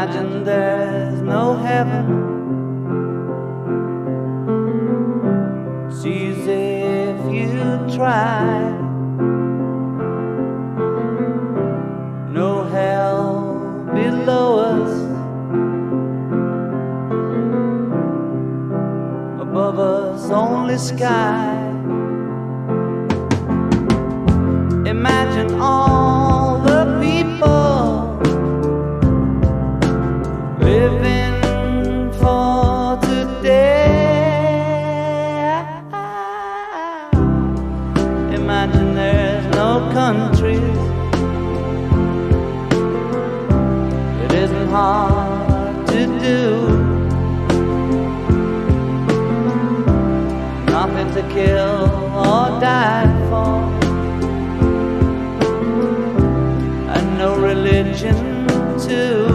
Imagine there's no heaven. It's easy if you try. No hell below us, above us only sky. Imagine all the people living for today. Imagine there's no countries. It isn't hard to do. Nothing to kill or die for, and no religion too.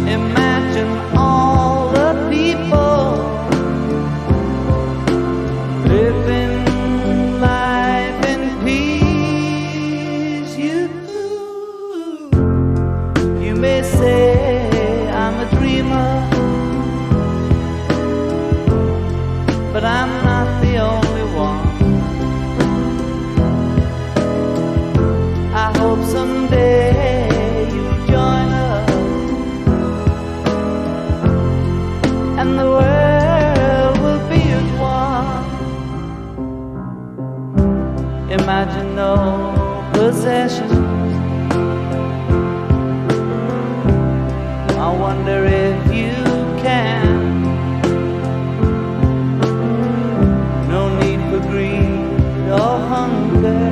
Imagine all the people living life in peace. You may say I'm a dreamer, but I'm not the only one. I hope someday you'll join us, and the world will be as one. Imagine no possessions. I wonder if you can. No need for greed or hunger,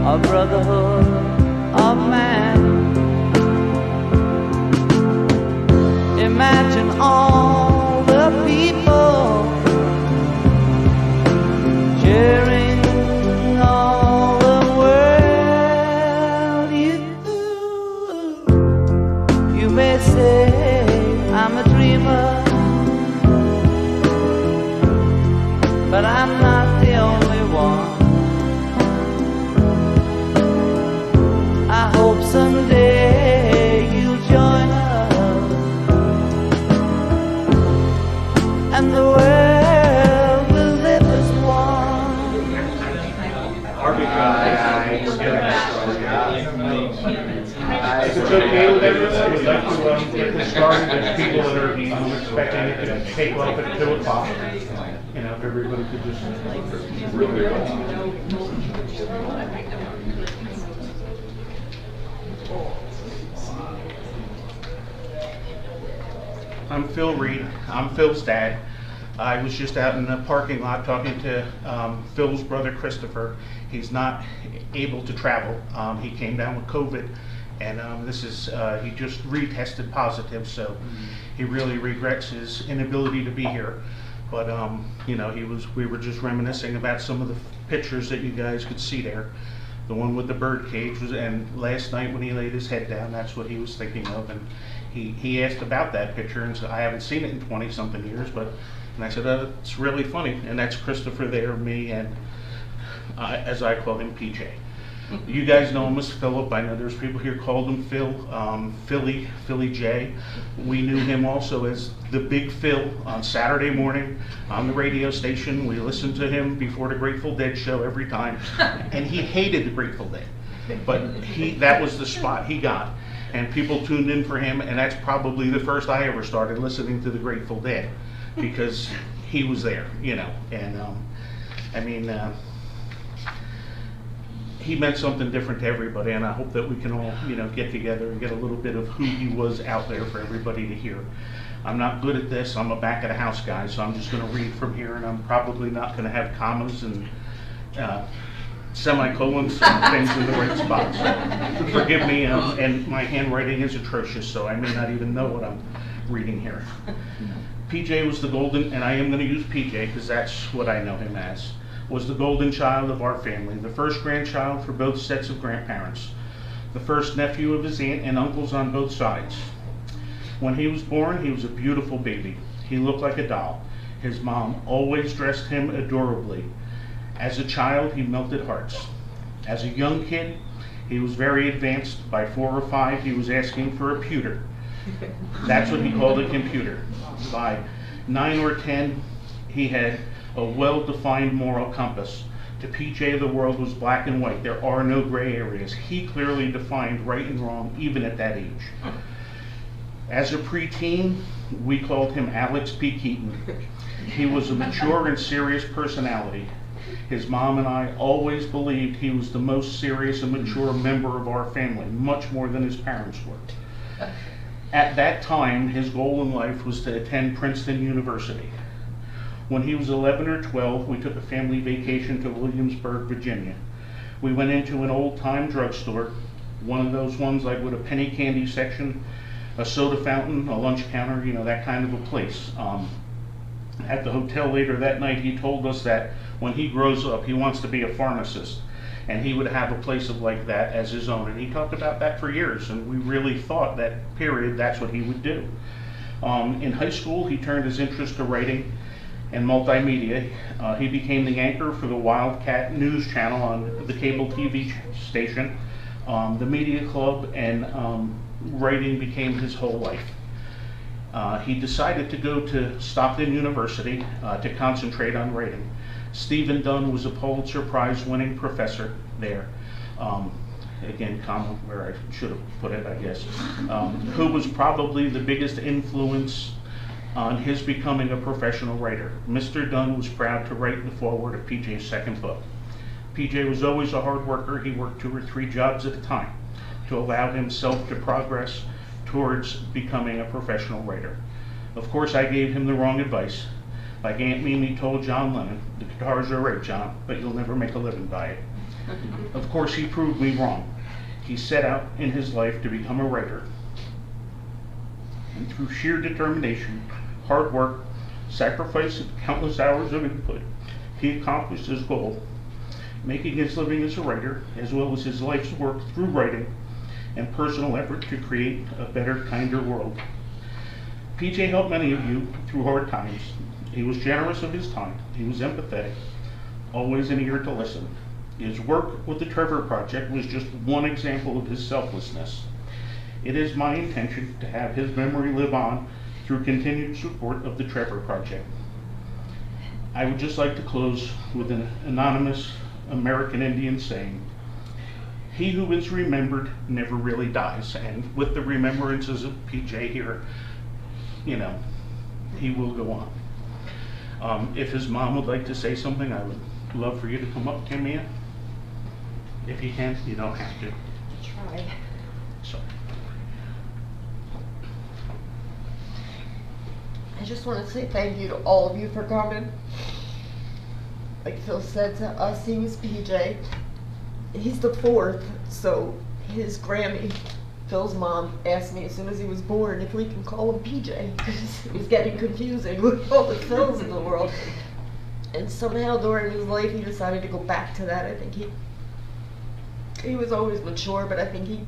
or brotherhood of man. Imagine all the people sharing all the world. You may say I'm a dreamer, but I'm not the only one. I hope someday you'll join us, and the world will live as one. If it's okay with everyone, we'd like to get this started. There's people that are expecting it to take off at 2 o'clock. You know, if everybody could just... I'm Phil Reed. I'm Phil's dad. I was just out in the parking lot talking to Phil's brother Christopher. He's not able to travel. He came down with COVID, and he just retested positive, so he really regrets his inability to be here. But you know, we were just reminiscing about some of the pictures that you guys could see there. The one with the bird cage was, and last night when he laid his head down, that's what he was thinking of. And he asked about that picture, and said, I haven't seen it in 20-something years, and I said, it's really funny. And that's Christopher there, me, and as I call him, PJ. You guys know him as Philip. I know there's people here called him Phil, Philly J. We knew him also as the Big Phil on Saturday morning on the radio station. We listened to him before the Grateful Dead show every time, and he hated the Grateful Dead, but that was the spot he got, and people tuned in for him, and that's probably the first I ever started listening to the Grateful Dead, because he was there, you know, and he meant something different to everybody, and I hope that we can all, you know, get together and get a little bit of who he was out there for everybody to hear. I'm not good at this. I'm a back of the house guy, so I'm just going to read from here, and I'm probably not going to have commas and semicolons and things in the right spots. So forgive me, and my handwriting is atrocious, so I may not even know what I'm reading here. PJ was the golden, and I am going to use PJ because that's what I know him as, was the golden child of our family, the first grandchild for both sets of grandparents, the first nephew of his aunt and uncles on both sides. When he was born, he was a beautiful baby. He looked like a doll. His mom always dressed him adorably. As a child, he melted hearts. As a young kid, he was very advanced. By 4 or 5, he was asking for a pewter. That's what he called a computer. By 9 or 10, he had a well-defined moral compass. To PJ, the world was black and white. There are no gray areas. He clearly defined right and wrong, even at that age. As a preteen, we called him Alex P. Keaton. He was a mature and serious personality. His mom and I always believed he was the most serious and mature member of our family, much more than his parents were. At that time, his goal in life was to attend Princeton University. When he was 11 or 12, we took a family vacation to Williamsburg, Virginia. We went into an old-time drugstore, one of those ones like with a penny candy section, a soda fountain, a lunch counter, you know, that kind of a place. At the hotel later that night, he told us that when he grows up, he wants to be a pharmacist, and he would have a place of like that as his own. And he talked about that for years, and we really thought that period, that's what he would do. In high school, he turned his interest to writing and multimedia. He became the anchor for the Wildcat News Channel on the cable TV station, the media club, and writing became his whole life. He decided to go to Stockton University to concentrate on writing. Stephen Dunn was a Pulitzer Prize winning professor there. Again, comma where I should have put it, I guess, who was probably the biggest influence on his becoming a professional writer. Mr. Dunn was proud to write the foreword of PJ's second book. PJ was always a hard worker. He worked 2 or 3 jobs at a time to allow himself to progress towards becoming a professional writer. Of course, I gave him the wrong advice. Like Aunt Mimi told John Lennon, the guitars are right, John, but you'll never make a living by it. Of course, he proved me wrong. He set out in his life to become a writer. And through sheer determination, hard work, sacrifice of countless hours of input, he accomplished his goal, making his living as a writer, as well as his life's work through writing and personal effort to create a better, kinder world. PJ helped many of you through hard times. He was generous of his time. He was empathetic, always an ear to listen. His work with the Trevor Project was just one example of his selflessness. It is my intention to have his memory live on through continued support of the Trevor Project. I would just like to close with an anonymous American Indian saying, "He who is remembered never really dies." And with the remembrances of PJ here, you know, he will go on. If his mom would like to say something, I would love for you to come up, Tamia. If you can, you don't have to. Try. Sorry. I just want to say thank you to all of you for coming. Like Phil said, to us, he was PJ. He's the 4th, so his Grammy, Phil's mom, asked me as soon as he was born if we can call him PJ, because it was getting confusing with all the Phils in the world. And somehow during his life he decided to go back to that. I think he was always mature, but I think he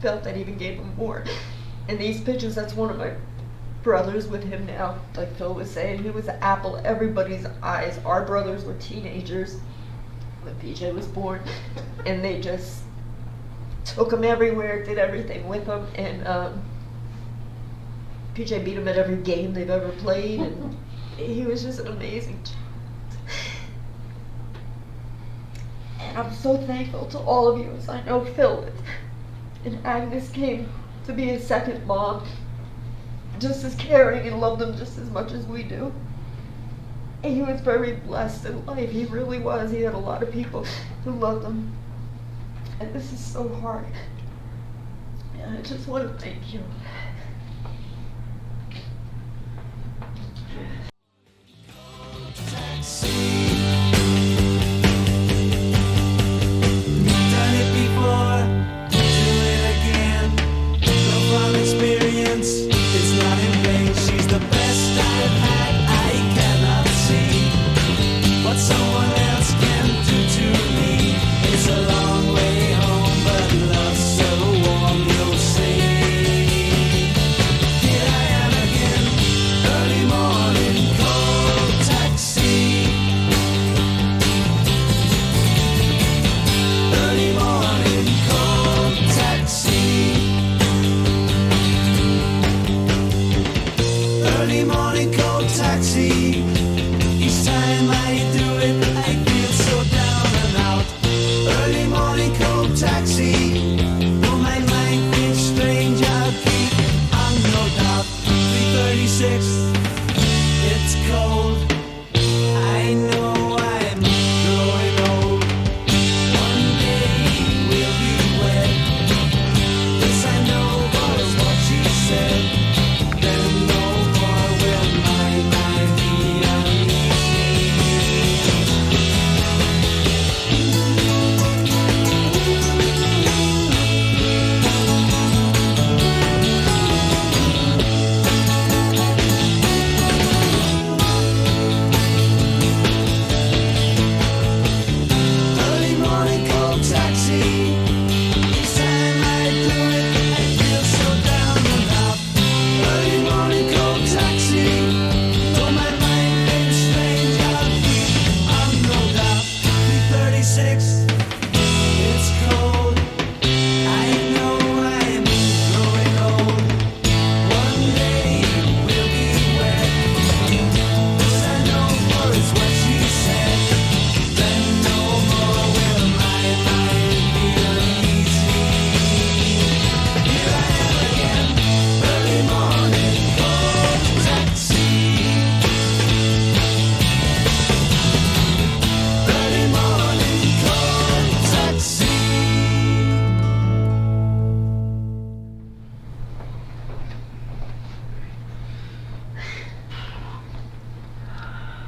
felt that even gave him more. In these pictures, that's one of my brothers with him now. Like Phil was saying, he was the apple of everybody's eyes. Our brothers were teenagers when PJ was born, and they just took him everywhere, did everything with him, and PJ beat him at every game they've ever played, and he was just an amazing child. And I'm so thankful to all of you, as I know Phil and Agnes came to be his second mom, just as caring and loved him just as much as we do. And he was very blessed in life, he really was. He had a lot of people who loved him. And this is so hard. And I just want to thank you. Done it before, do it again. No from experience, it's not in vain. She's the best I've had, I cannot see what someone else can do to me. It's a long way home, but love's so warm, you'll see.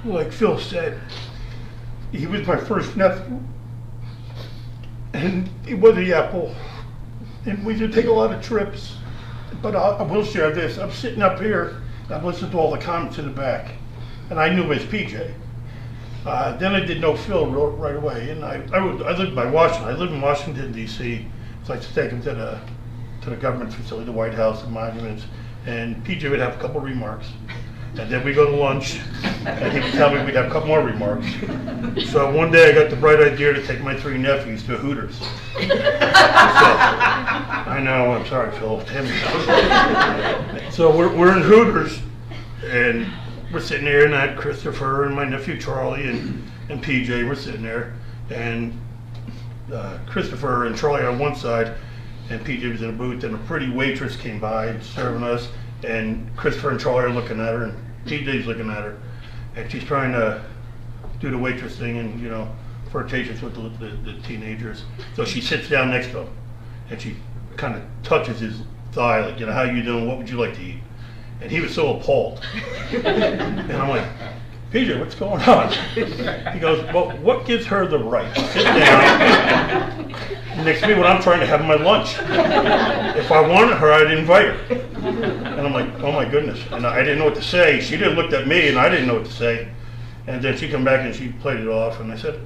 like Phil said, he was my first nephew, and he was a apple, and we did take a lot of trips. But I will share this. I'm sitting up here, I've listened to all the comments in the back, and I knew him as PJ. Then I did know Phil right away, and I lived by Washington. I live in Washington, D.C., so I used to take him to the government facility, the White House, and monuments, and PJ would have a couple remarks. And then we go to lunch, and he would tell me we'd have a couple more remarks. So one day I got the bright idea to take my 3 nephews to Hooters. So, I know, I'm sorry, Phil. So we're in Hooters, and we're sitting there, and I had Christopher and my nephew Charlie and PJ were sitting there, and Christopher and Charlie on one side, and PJ was in a booth, and a pretty waitress came by serving us, and Christopher and Charlie are looking at her, and PJ's looking at her, and she's trying to do the waitress thing and, you know, flirtatious with the teenagers. So she sits down next to him, and she kind of touches his thigh, like, you know, how you doing? What would you like to eat? And he was so appalled. And I'm like, PJ, what's going on? He goes, well, what gives her the right to sit down next to me when I'm trying to have my lunch? If I wanted her, I'd invite her. And I'm like, oh my goodness. And I didn't know what to say. She didn't look at me, and I didn't know what to say. And then she come back and she played it off, and I said,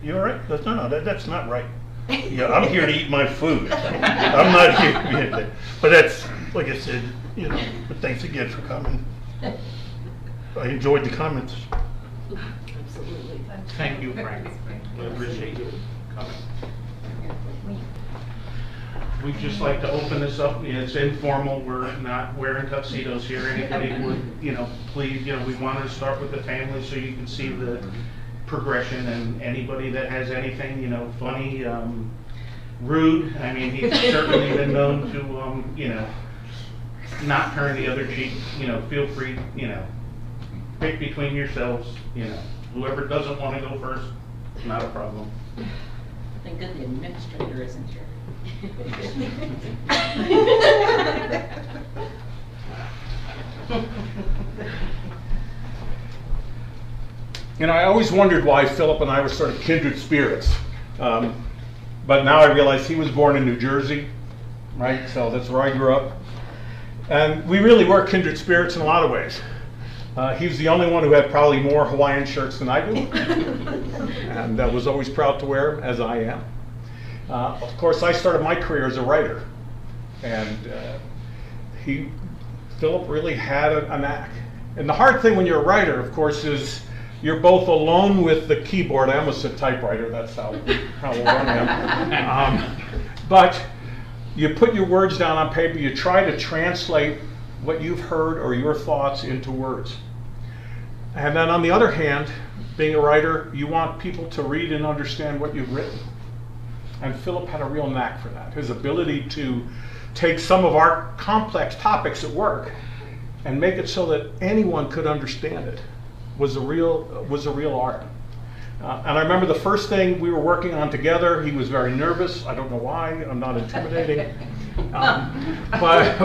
you all right? She goes, no, that's not right. Yeah, I'm here to eat my food. I'm not here to, but that's, like I said, you know, but thanks again for coming. I enjoyed the comments. Absolutely. Thank you, Frank. I appreciate you coming. We'd just like to open this up. It's informal. We're not wearing tuxedos here. Anybody would, you know, please, you know, we want to start with the family so you can see the progression, and anybody that has anything, you know, funny, rude. I mean, he's certainly been known to, you know, not turn the other cheek. You know, feel free, you know, pick between yourselves, you know. Whoever doesn't want to go first, not a problem. Thank good the administrator isn't here. You know, I always wondered why Philip and I were sort of kindred spirits. But now I realize he was born in New Jersey, right? So that's where I grew up. And we really were kindred spirits in a lot of ways. He was the only one who had probably more Hawaiian shirts than I do. And was always proud to wear them, as I am. Of course, I started my career as a writer. And Philip really had a knack. And the hard thing when you're a writer, of course, is you're both alone with the keyboard. I almost said typewriter, that's how old I am. But you put your words down on paper, you try to translate what you've heard or your thoughts into words. And then on the other hand, being a writer, you want people to read and understand what you've written. And Philip had a real knack for that. His ability to take some of our complex topics at work and make it so that anyone could understand it was a real art. And I remember the first thing we were working on together, he was very nervous. I don't know why, I'm not intimidating. But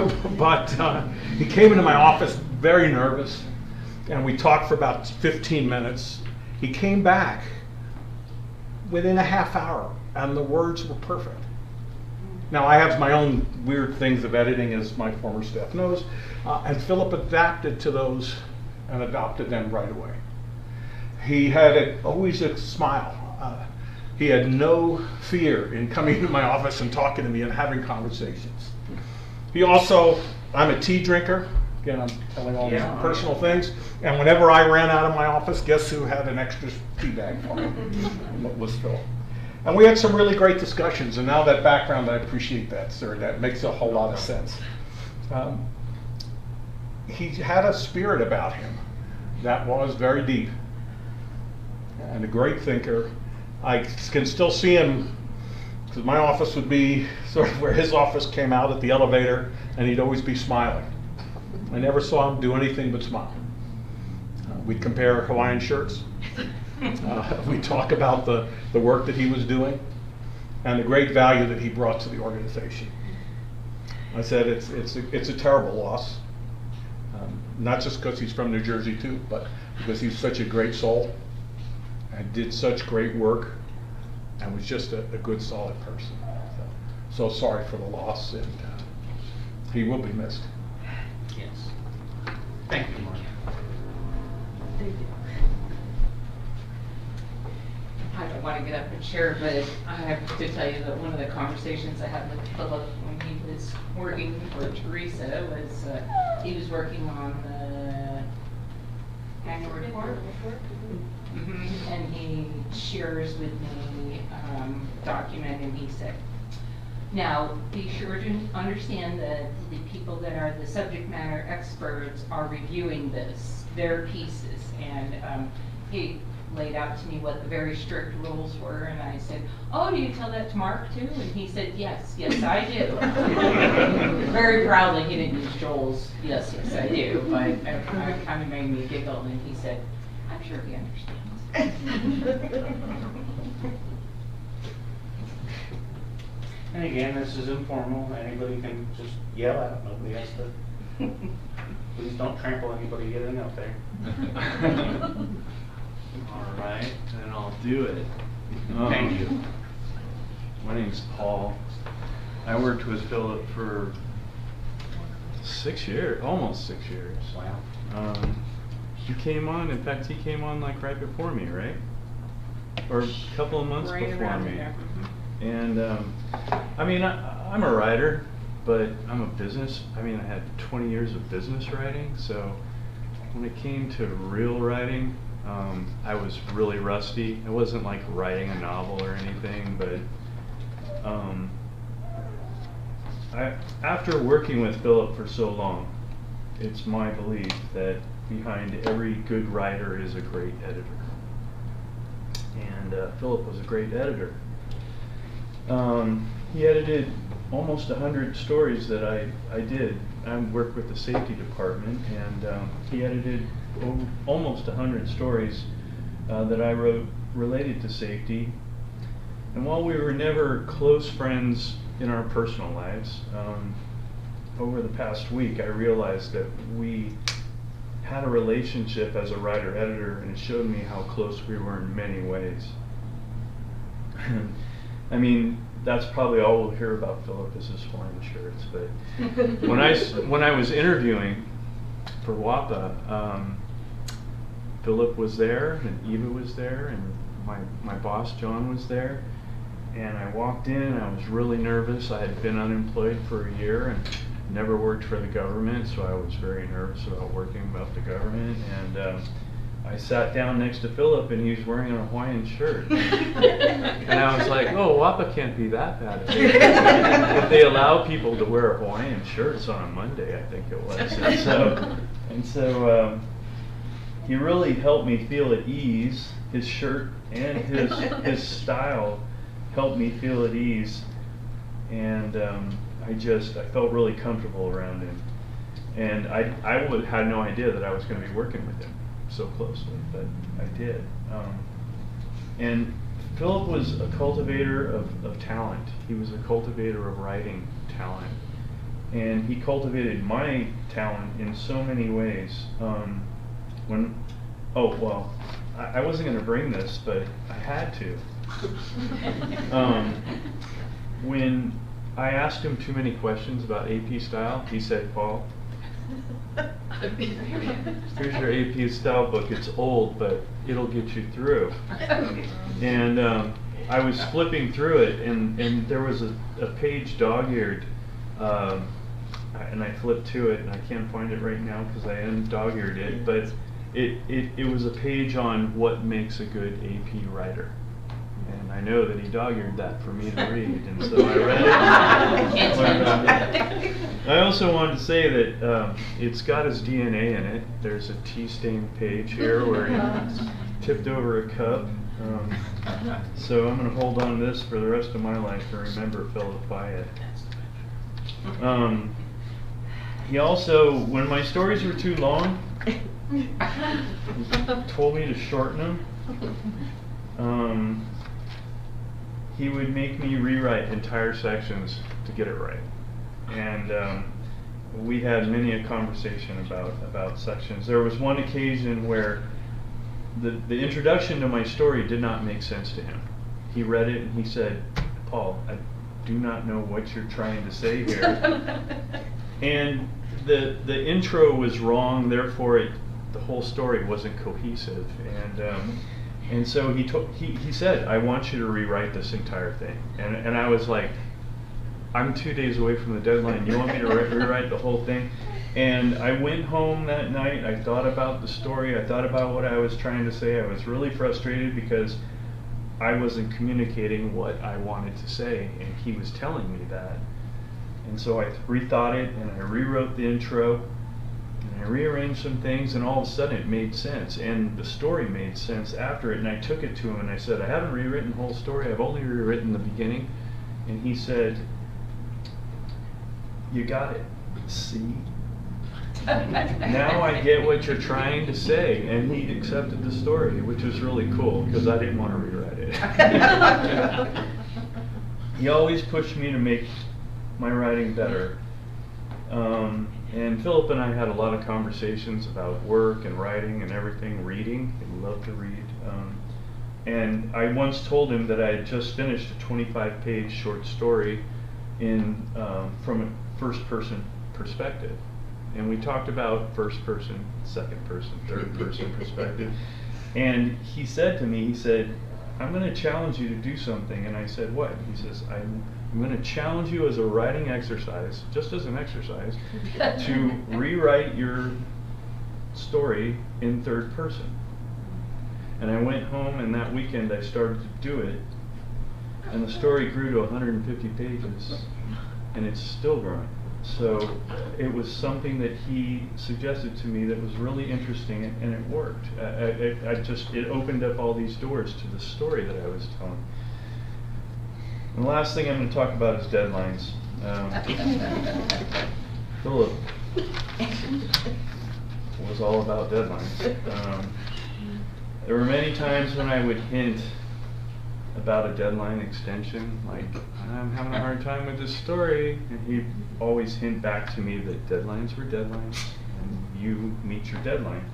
he came into my office very nervous, and we talked for about 15 minutes. He came back within a half hour, and the words were perfect. Now, I have my own weird things of editing, as my former staff knows, and Philip adapted to those and adopted them right away. He had always a smile. He had no fear in coming into my office and talking to me and having conversations. He also, I'm a tea drinker. Again, I'm telling all these personal things. And whenever I ran out of my office, guess who had an extra tea bag for me? It was Phil. And we had some really great discussions. And now that background, I appreciate that, sir. That makes a whole lot of sense. He had a spirit about him that was very deep. And a great thinker. I can still see him, because my office would be sort of where his office came out at the elevator, and he'd always be smiling. I never saw him do anything but smile. We'd compare Hawaiian shirts. We'd talk about the work that he was doing and the great value that he brought to the organization. I said it's a terrible loss, not just because he's from New Jersey too, but because he's such a great soul and did such great work and was just a good, solid person. So sorry for the loss, and he will be missed. Yes. Thank you, Mark. Thank you. I don't want to get up and share, but I have to tell you that one of the conversations I had with Philip when he was working for Teresa was, he was working on the annual report. And he shares with me document, and he said, now, be sure to understand that the people that are the subject matter experts are reviewing this, their pieces. And he laid out to me what the very strict rules were, and I said, oh, do you tell that to Mark too? And he said, yes, I do. Very proudly, he didn't use Joel's, yes, I do, but it kind of made me giggle, and he said, I'm sure he understands. And again, this is informal. Anybody can just yell out. Nobody has to. Please don't trample anybody getting out there. All right, then I'll do it. Thank you. My name's Paul. I worked with Philip for 6 years, almost 6 years. Wow. He came on, in fact, he came on like right before me, right? Or a couple of months Right before around me. there. And I mean, I'm a writer, but I'm a business. I mean, I had 20 years of business writing, so when it came to real writing, I was really rusty. It wasn't like writing a novel or anything, but after working with Philip for so long, it's my belief that behind every good writer is a great editor. And Philip was a great editor. He edited almost 100 stories that I did. I worked with the safety department, and he edited almost 100 stories that I wrote related to safety. And while we were never close friends in our personal lives, over the past week I realized that we had a relationship as a writer-editor, and it showed me how close we were in many ways. I mean, that's probably all we'll hear about Philip is his Hawaiian shirts, but when I was interviewing for WAPA, Philip was there, and Eva was there, and my boss John was there, and I walked in and I was really nervous. I had been unemployed for a year and never worked for the government, so I was very nervous about working about the government, and I sat down next to Philip, and he was wearing a Hawaiian shirt. And I was like, oh, WAPA can't be that bad. If they allow people to wear Hawaiian shirts on a Monday, I think it was. And so he really helped me feel at ease. His shirt and his style helped me feel at ease. And I felt really comfortable around him. And I had no idea that I was going to be working with him so closely, but I did. And Philip was a cultivator of talent. He was a cultivator of writing talent. And he cultivated my talent in so many ways. I wasn't going to bring this, but I had to. When I asked him too many questions about AP style, he said, Paul, here's your AP style book. It's old, but it'll get you through. And I was flipping through it, and there was a page dog-eared, and I flipped to it, and I can't find it right now because I undog-eared it, but it was a page on what makes a good AP writer. And I know that he dog-eared that for me to read, and so I read it. I also wanted to say that it's got his DNA in it. There's a tea-stained page here where he tipped over a cup. So I'm going to hold on to this for the rest of my life and remember Philip by it. He also, when my stories were too long, he told me to shorten them. He would make me rewrite entire sections to get it right. And we had many a conversation about sections. There was one occasion where the introduction to my story did not make sense to him. He read it and he said, "Paul, I do not know what you're trying to say here." And the intro was wrong, therefore the whole story wasn't cohesive. And so he said, "I want you to rewrite this entire thing." And I was like, "I'm 2 days away from the deadline. You want me to rewrite the whole thing?" And I went home that night. I thought about the story. I thought about what I was trying to say. I was really frustrated because I wasn't communicating what I wanted to say, and he was telling me that. And so I rethought it, and I rewrote the intro, and I rearranged some things, and all of a sudden it made sense. And the story made sense after it, and I took it to him, and I said, "I haven't rewritten the whole story. I've only rewritten the beginning." And he said, "You got it. See? Now I get what you're trying to say." And he accepted the story, which was really cool because I didn't want to rewrite it. He always pushed me to make my writing better. And Philip and I had a lot of conversations about work and writing and everything, reading. He loved to read. And I once told him that I had just finished a 25-page short story from a first-person perspective. And we talked about first person, second person, third person perspective. And he said to me, he said, "I'm going to challenge you to do something." And I said, "What?" He says, I'm going to challenge you as a writing exercise, just as an exercise, to rewrite your story in third person." And I went home, and that weekend I started to do it. And the story grew to 150 pages, and it's still growing. So it was something that he suggested to me that was really interesting, and it worked. It opened up all these doors to the story that I was telling. And the last thing I'm going to talk about is deadlines. Philip was all about deadlines. There were many times when I would hint about a deadline extension, like, "I'm having a hard time with this story," and he'd always hint back to me that deadlines were deadlines, and you meet your deadline.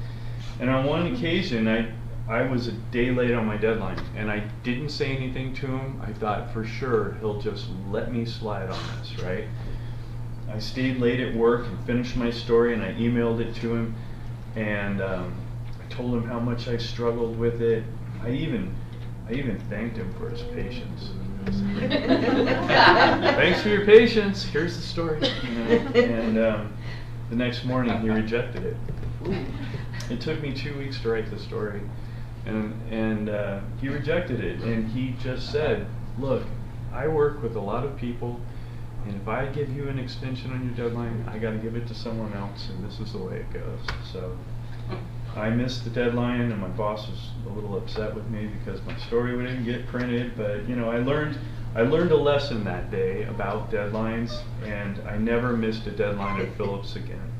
And on one occasion, I was a day late on my deadline, and I didn't say anything to him. I thought for sure he'll just let me slide on this, right? I stayed late at work and finished my story, and I emailed it to him, and I told him how much I struggled with it. I even thanked him for his patience. "Thanks for your patience. Here's the story." And the next morning he rejected it. It took me 2 weeks to write the story, and he rejected it. And he just said, "Look, I work with a lot of people, and if I give you an extension on your deadline, I got to give it to someone else, and this is the way it goes." So I missed the deadline, and my boss was a little upset with me because my story didn't get printed. But I learned a lesson that day about deadlines, and I never missed a deadline at Phillips again.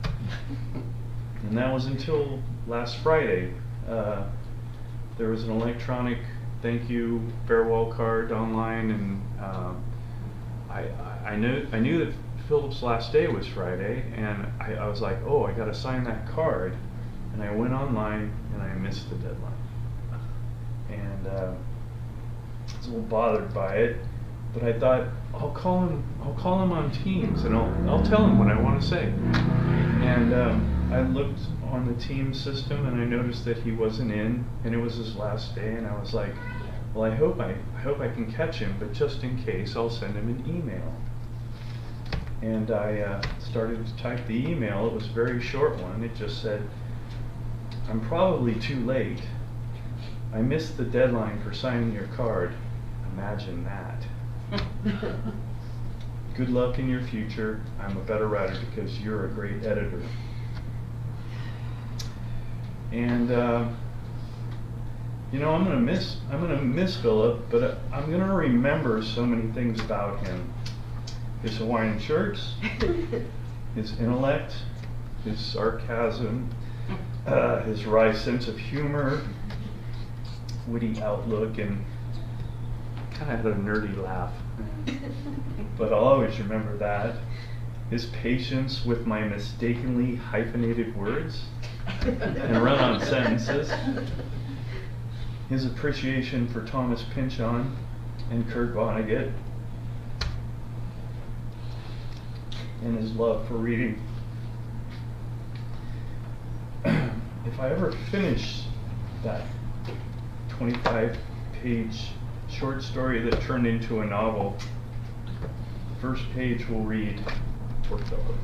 And that was until last Friday. There was an electronic thank you farewell card online, and I knew that Philip's last day was Friday, and I was like, "Oh, I got to sign that card." And I went online, and I missed the deadline. And I was a little bothered by it, but I thought, I'll call him on Teams, and I'll tell him what I want to say. And I looked on the Teams system, and I noticed that he wasn't in, and it was his last day. And I was like, well, I hope I can catch him, but just in case, I'll send him an email. And I started to type the email. It was a very short one. It just said, "I'm probably too late. I missed the deadline for signing your card. Imagine that. Good luck in your future. I'm a better writer because you're a great editor." And I'm gonna miss Philip, but I'm gonna remember so many things about him: his Hawaiian shirts, his intellect, his sarcasm, his wry sense of humor, witty outlook, and kind of had a nerdy laugh. But I'll always remember that. His patience with my mistakenly hyphenated words and run-on sentences. his appreciation for Thomas Pynchon and Kurt Vonnegut, and his love for reading. If I ever finish that 25-page short story that turned into a novel, the first page will read, "For Philip."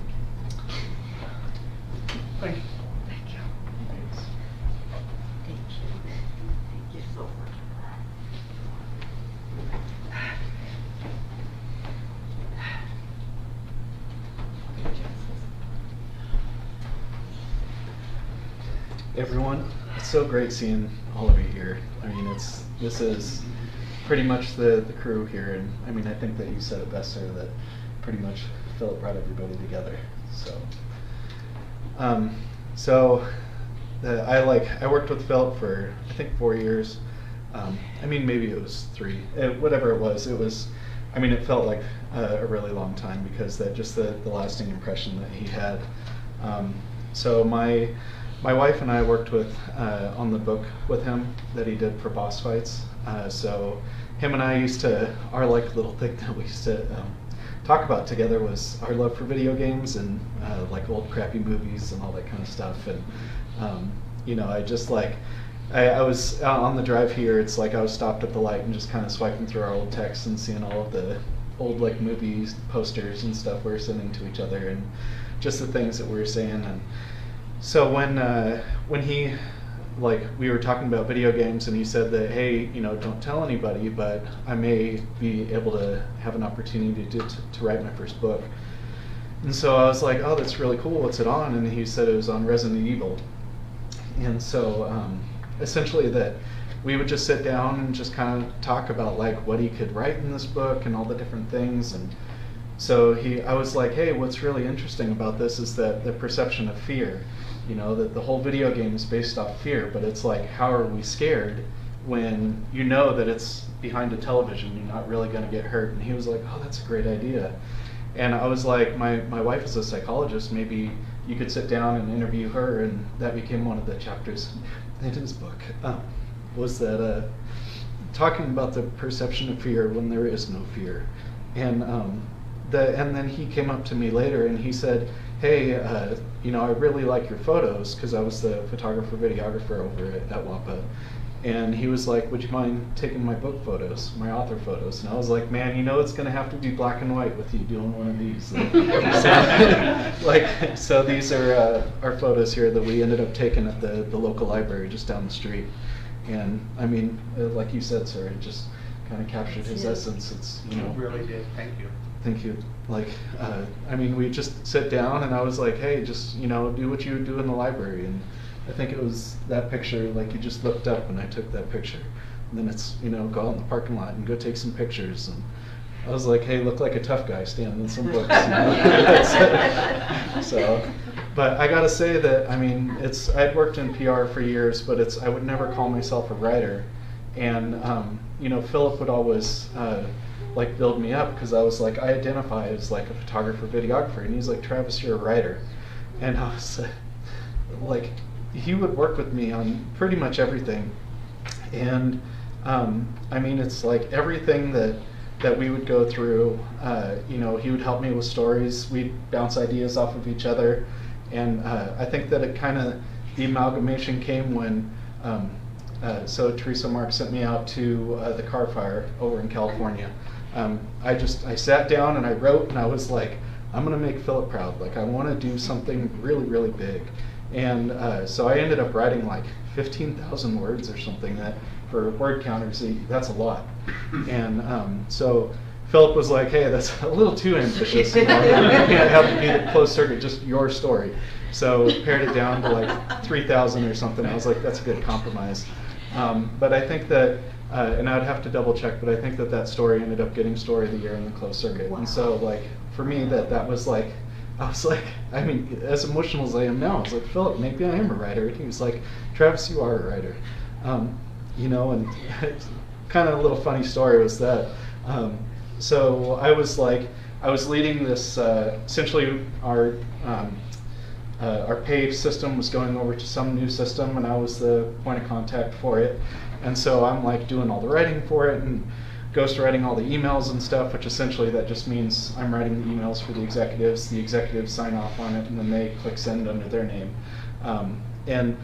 Thank you. Thank you. Thanks. Thank you. Thank you so much. Everyone, it's so great seeing all of you here. I mean, this is pretty much the crew here, and I mean, I think that you said it best, sir, that pretty much Philip brought everybody together. I worked with Philip for I think 4 years. I mean, maybe it was 3, whatever it was. I mean, it felt like a really long time because that just the lasting impression that he had. So my wife and I worked with on the book with him that he did for Boss Fights. So him and I our like little thing that we used to talk about together was our love for video games and like old crappy movies and all that kind of stuff. And you know, I was on the drive here. It's like I was stopped at the light and just kind of swiping through our old texts and seeing all of the old like movies posters and stuff we were sending to each other and just the things that we were saying. And so when he, like, we were talking about video games and he said that, hey, you know, don't tell anybody, but I may be able to have an opportunity to write my first book. And so I was like, oh, that's really cool. What's it on? And he said it was on Resident Evil. And so essentially that we would just sit down and just kind of talk about like what he could write in this book and all the different things. And so I was like, hey, what's really interesting about this is that the perception of fear, you know, that the whole video game is based off fear, but it's like, how are we scared when you know that it's behind a television, you're not really going to get hurt? And he was like, oh, that's a great idea. And I was like, my wife is a psychologist, maybe you could sit down and interview her. And that became one of the chapters in his book, was that talking about the perception of fear when there is no fear. And and then he came up to me later and he said, hey, you know, I really like your photos, because I was the photographer, videographer over at WAPA. And he was like, would you mind taking my book photos, my author photos? And I was like, man, you know it's going to have to be black and white with you doing one of these. So these are our photos here that we ended up taking at the local library just down the street. And I mean, like you said, sir, it just kind of captured his essence. It's, you know. It really did. Thank you. Thank you. Like, I mean, we just sit down and I was like, hey, just, you know, do what you would do in the library. And I think it was that picture, like you just looked up and I took that picture. And then it's, you know, go out in the parking lot and go take some pictures. And I was like, hey, look like a tough guy standing in some books. You know? So, but I gotta say that, I mean, I'd worked in PR for years, but I would never call myself a writer. And, you know, Philip would always, like build me up, because I was like, I identify as like a photographer, videographer, and he's like, Travis, you're a writer. And I was like, he would work with me on pretty much everything. And I mean, it's like everything that we would go through, you know, he would help me with stories, we'd bounce ideas off of each other. And I think that it kind of, the amalgamation came when so Teresa Marks sent me out to the car fire over in California. I sat down and I wrote, and I was like, I'm gonna make Philip proud. Like, I want to do something really, really big. And so I ended up writing like 15,000 words or something. That for word counters, that's a lot. And so Philip was like, hey, that's a little too ambitious. You know, you can't have it be the closed circuit, just your story. So pared it down to like 3,000 or something. I was like, that's a good compromise. But I think that, and I'd have to double check, but I think that story ended up getting Story of the Year in the closed circuit. Wow. And so like, for me, that was like, I was like, I mean, as emotional as I am now, I was like, Philip, maybe I am a writer. And he was like, Travis, you are a writer. You know, and kind of a little funny story was that, so I was leading this, essentially our pay system was going over to some new system, and I was the point of contact for it. And so I'm like doing all the writing for it and ghost writing all the emails and stuff, which essentially that just means I'm writing the emails for the executives sign off on it, and then they click send under their name. And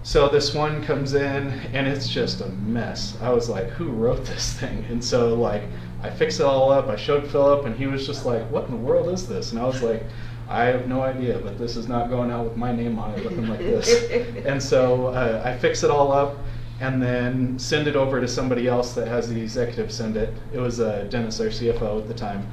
so this one comes in and it's just a mess. I was like, who wrote this thing? And so like I fixed it all up, I showed Philip, and he was just like, what in the world is this? And I was like, I have no idea, but this is not going out with my name on it looking like this. And so I fix it all up and then send it over to somebody else that has the executive send it. It was Dennis, our CFO at the time.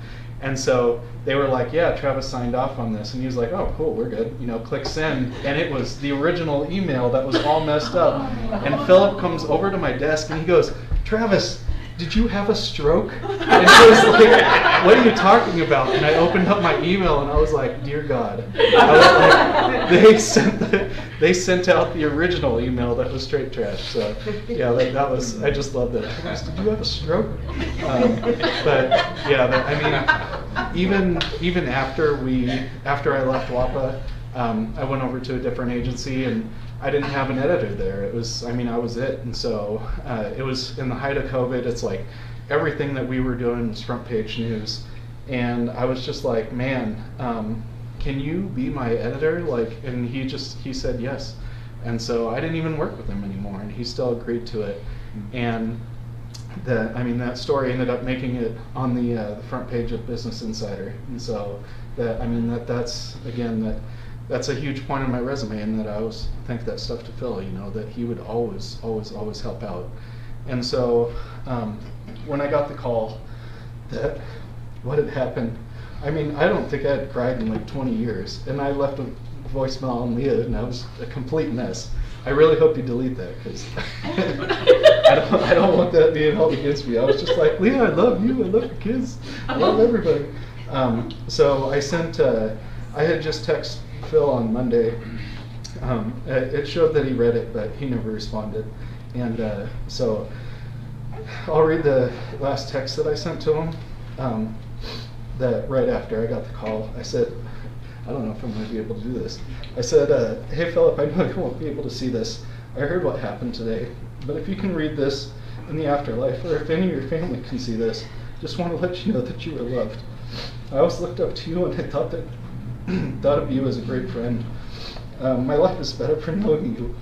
And so they were like, yeah, Travis signed off on this. And he was like, oh, cool, we're good. You know, click send. And it was the original email that was all messed up. And Philip comes over to my desk and he goes, Travis, did you have a stroke? And he was like, what are you talking about? And I opened up my email and I was like, dear God. I was like, they sent out the original email that was straight trash. So yeah, that was, I just loved it. Did you have a stroke? But yeah, I mean, even after I left WAPA, I went over to a different agency and I didn't have an editor there. It was, I mean, I was it. And so it was in the height of COVID. It's like everything that we were doing was front page news. And I was just like, man, can you be my editor? Like, and he said yes. And so I didn't even work with him anymore, and he still agreed to it. And that story ended up making it on the front page of Business Insider. And so that's a huge point on my resume, and that I always think that stuff to Phil, you know, that he would always help out. And so when I got the call that what had happened, I mean, I don't think I had cried in like 20 years, and I left a voicemail on Leah, and I was a complete mess. I really hope you delete that, because I don't want that being held against me. I was just like, Leah, I love you, I love your kids, I love everybody. So I had just texted Phil on Monday. It showed that he read it, but he never responded. And so I'll read the last text that I sent to him. That right after I got the call, I said, I don't know if I'm going to be able to do this. I said, hey Philip, I know you won't be able to see this. I heard what happened today, but if you can read this in the afterlife, or if any of your family can see this, just want to let you know that you were loved. I always looked up to you, and I thought of you as a great friend. My life is better for knowing you.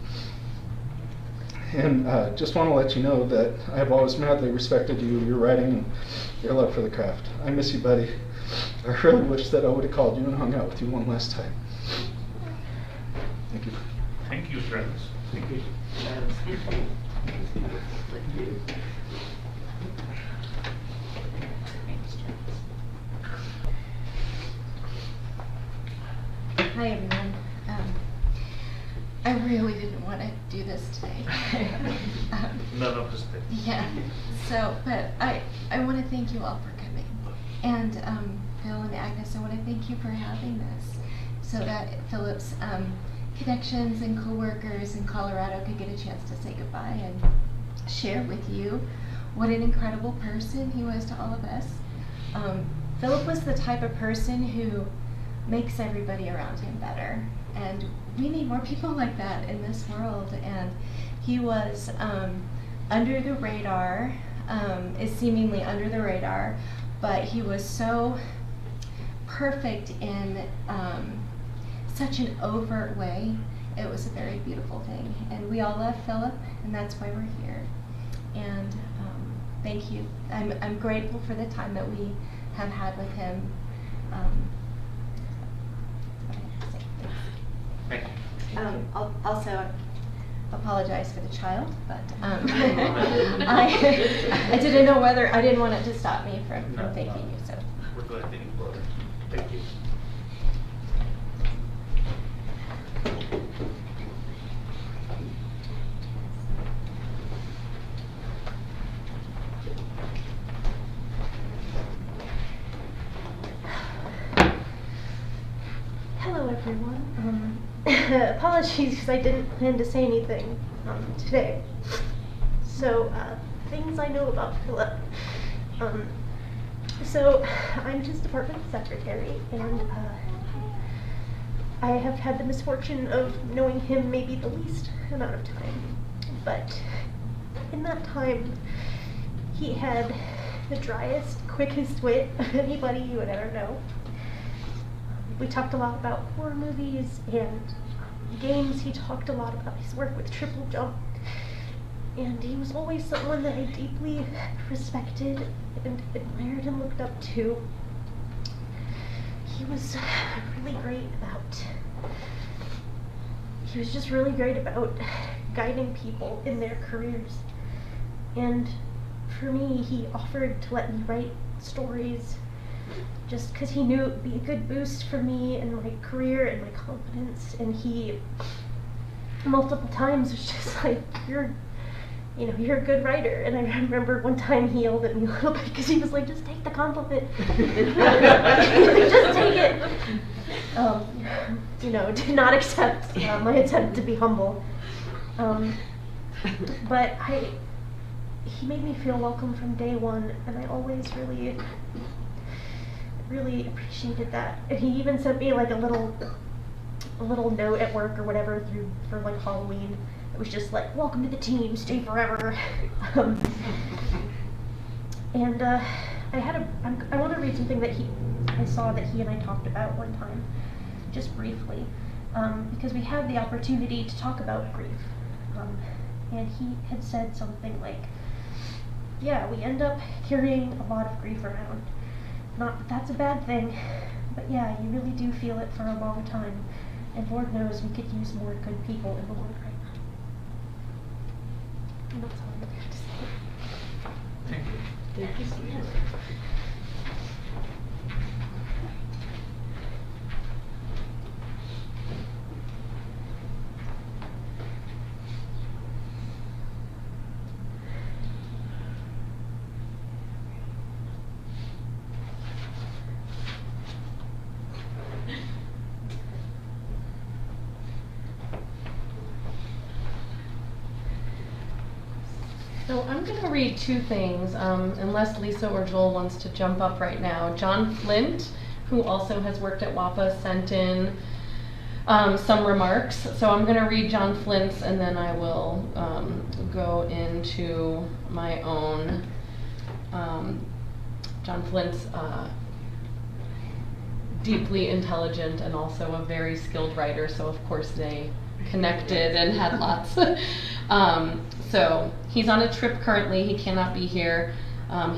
And just want to let you know that I've always madly respected you, your writing, and your love for the craft. I miss you, buddy. I really wish that I would have called you and hung out with you one last time. Thank you. Thank you, Travis. Thank you. Hi everyone. I really didn't want to do this today. None of us did. Yeah. So, but I want to thank you all for coming, and Phil and Agnes, I want to thank you for having this, so that Philip's connections and coworkers in Colorado could get a chance to say goodbye and share with you what an incredible person he was to all of us. Philip was the type of person who makes everybody around him better, and we need more people like that in this world. And he was under the radar, is seemingly under the radar, but he was so perfect in such an overt way. It was a very beautiful thing, and we all love Philip, and that's why we're here. And thank you. I'm grateful for the time that we have had with him. I'll also apologize for the child, but I didn't know whether, I didn't want it to stop me from thanking you, so. We're glad that you brought it. Thank you. Hello everyone. Apologies because I didn't plan to say anything today. So, things I know about Philip. So, I'm his department secretary, and I have had the misfortune of knowing him maybe the least amount of time. But in that time, he had the driest, quickest wit of anybody you would ever know. We talked a lot about horror movies and games. He talked a lot about his work with Triple Jump. And he was always someone that I deeply respected and admired and looked up to. He was just really great about guiding people in their careers. And for me, he offered to let me write stories just because he knew it would be a good boost for me and my career and my confidence. And he, multiple times, was just like, you're a good writer. And I remember one time he yelled at me a little bit because he was like, just take the compliment. Just take it. Did not accept my attempt to be humble. But he made me feel welcome from day one, and I always really appreciated that. And he even sent me like a little note at work or whatever for like Halloween. It was just like, welcome to the team, stay forever. And I want to read something that I saw that he and I talked about one time, just briefly, because we had the opportunity to talk about grief. And he had said something like, yeah, we end up carrying a lot of grief around. Not that that's a bad thing, but yeah, you really do feel it for a long time. And Lord knows we could use more good people in the world right now. And that's all I have to say. Thank you. Thank you so much. So I'm going to read two things, unless Lisa or Joel wants to jump up right now. John Flint, who also has worked at WAPA, sent in some remarks. So I'm going to read John Flint's, and then I will go into my own. John Flint's deeply intelligent and also a very skilled writer, so of course they connected and had lots. So he's on a trip currently. He cannot be here.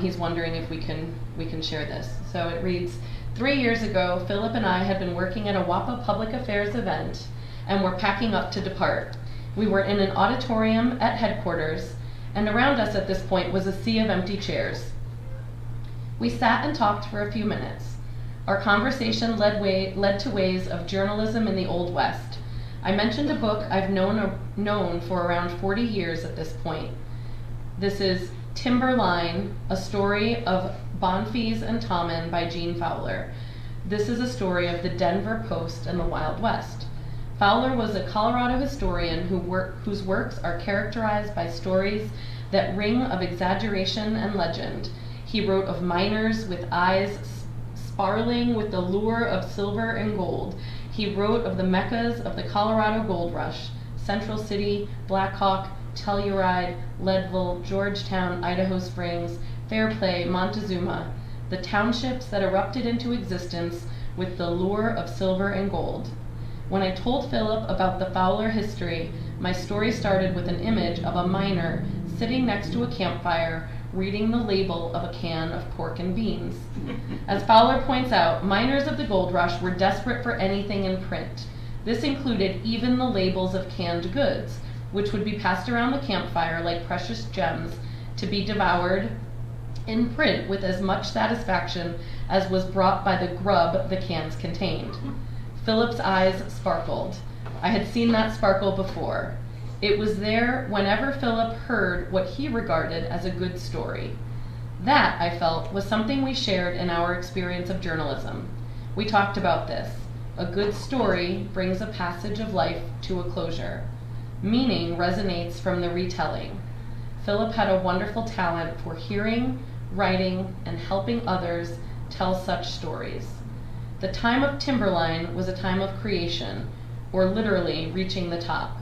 He's wondering if we can share this. So it reads, 3 years ago, Philip and I had been working at a WAPA public affairs event and were packing up to depart. We were in an auditorium at headquarters, and around us at this point was a sea of empty chairs. We sat and talked for a few minutes. Our conversation led to ways of journalism in the Old West. I mentioned a book I've known for around 40 years at this point. This is Timberline, a story of Bonfils and Tommen by Gene Fowler. This is a story of the Denver Post and the Wild West. Fowler was a Colorado historian whose works are characterized by stories that ring of exaggeration and legend. He wrote of miners with eyes sparkling with the lure of silver and gold. He wrote of the meccas of the Colorado Gold Rush: Central City, Black Hawk, Telluride, Leadville, Georgetown, Idaho Springs, Fairplay, Montezuma, the townships that erupted into existence with the lure of silver and gold. When I told Philip about the Fowler history, my story started with an image of a miner sitting next to a campfire reading the label of a can of pork and beans. As Fowler points out, miners of the gold rush were desperate for anything in print. This included even the labels of canned goods, which would be passed around the campfire like precious gems to be devoured in print with as much satisfaction as was brought by the grub the cans contained. Philip's eyes sparkled. I had seen that sparkle before. It was there whenever Philip heard what he regarded as a good story. That, I felt, was something we shared in our experience of journalism. We talked about this. A good story brings a passage of life to a closure. Meaning resonates from the retelling. Philip had a wonderful talent for hearing, writing, and helping others tell such stories. The time of Timberline was a time of creation, or literally reaching the top.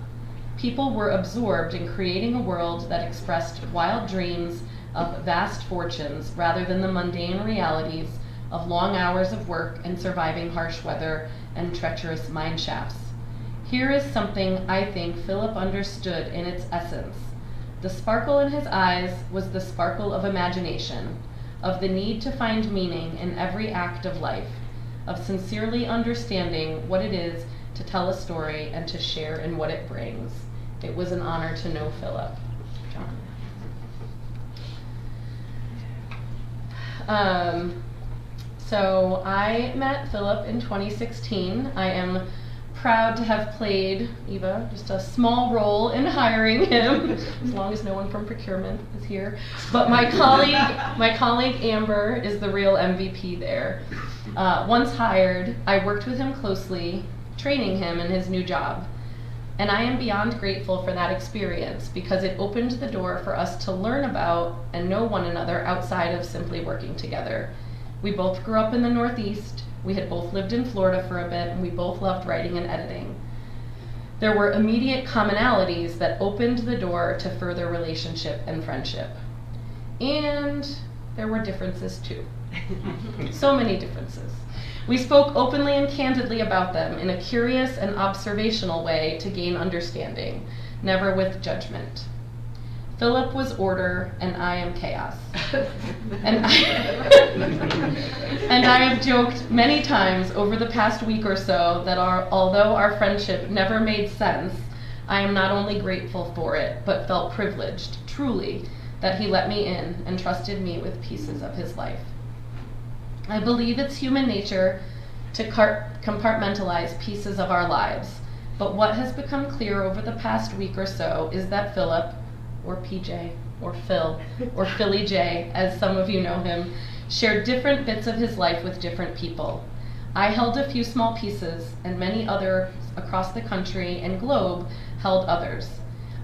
People were absorbed in creating a world that expressed wild dreams of vast fortunes rather than the mundane realities of long hours of work and surviving harsh weather and treacherous mine shafts. Here is something I think Philip understood in its essence. The sparkle in his eyes was the sparkle of imagination, of the need to find meaning in every act of life, of sincerely understanding what it is to tell a story and to share in what it brings. It was an honor to know Philip. John. So I met Philip in 2016. I am proud to have played, Eva, just a small role in hiring him, as long as no one from procurement is here. But my colleague Amber is the real MVP there. Once hired, I worked with him closely, training him in his new job. And I am beyond grateful for that experience because it opened the door for us to learn about and know one another outside of simply working together. We both grew up in the Northeast. We had both lived in Florida for a bit, and we both loved writing and editing. There were immediate commonalities that opened the door to further relationship and friendship. And there were differences too. So many differences. We spoke openly and candidly about them in a curious and observational way to gain understanding, never with judgment. Philip was order, and I am chaos. And I have joked many times over the past week or so that although our friendship never made sense, I am not only grateful for it, but felt privileged, truly, that he let me in and trusted me with pieces of his life. I believe it's human nature to compartmentalize pieces of our lives, but what has become clear over the past week or so is that Philip, or PJ, or Phil, or Philly J, as some of you know him, shared different bits of his life with different people. I held a few small pieces, and many others across the country and globe held others.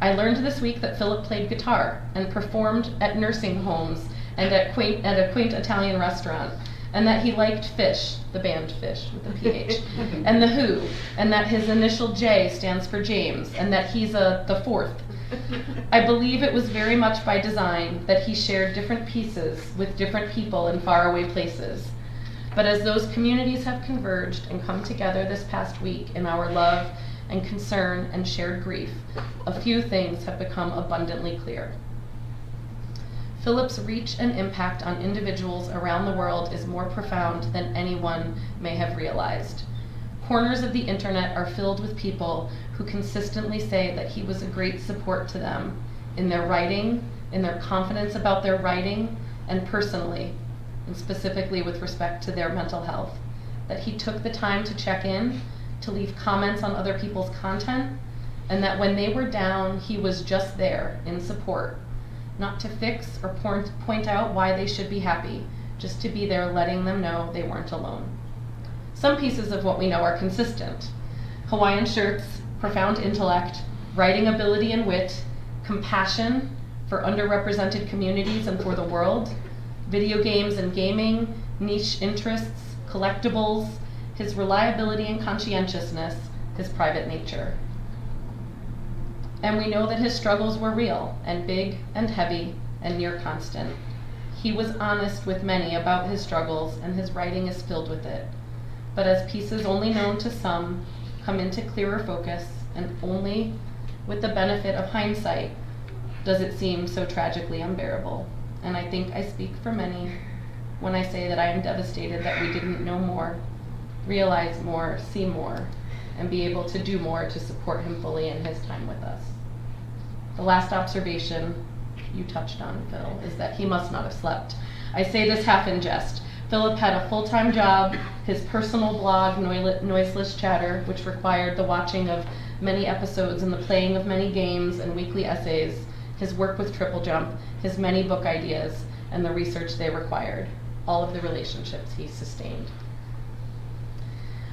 I learned this week that Philip played guitar and performed at nursing homes and at a quaint Italian restaurant, and that he liked Fish, the band Fish with the PH, and The Who, and that his initial J stands for James, and that he's the fourth. I believe it was very much by design that he shared different pieces with different people in faraway places. But as those communities have converged and come together this past week in our love and concern and shared grief, a few things have become abundantly clear. Philip's reach and impact on individuals around the world is more profound than anyone may have realized. Corners of the internet are filled with people who consistently say that he was a great support to them in their writing, in their confidence about their writing, and personally, and specifically with respect to their mental health. That he took the time to check in, to leave comments on other people's content, and that when they were down, he was just there in support. Not to fix or point out why they should be happy, just to be there letting them know they weren't alone. Some pieces of what we know are consistent. Hawaiian shirts, profound intellect, writing ability and wit, compassion for underrepresented communities and for the world, video games and gaming, niche interests, collectibles, his reliability and conscientiousness, his private nature. And we know that his struggles were real and big and heavy and near constant. He was honest with many about his struggles, and his writing is filled with it. But as pieces only known to some come into clearer focus, and only with the benefit of hindsight does it seem so tragically unbearable. And I think I speak for many when I say that I am devastated that we didn't know more, realize more, see more, and be able to do more to support him fully in his time with us. The last observation you touched on, Phil, is that he must not have slept. I say this half in jest. Philip had a full-time job, his personal blog, Noiseless Chatter, which required the watching of many episodes and the playing of many games and weekly essays, his work with Triple Jump, his many book ideas, and the research they required, all of the relationships he sustained.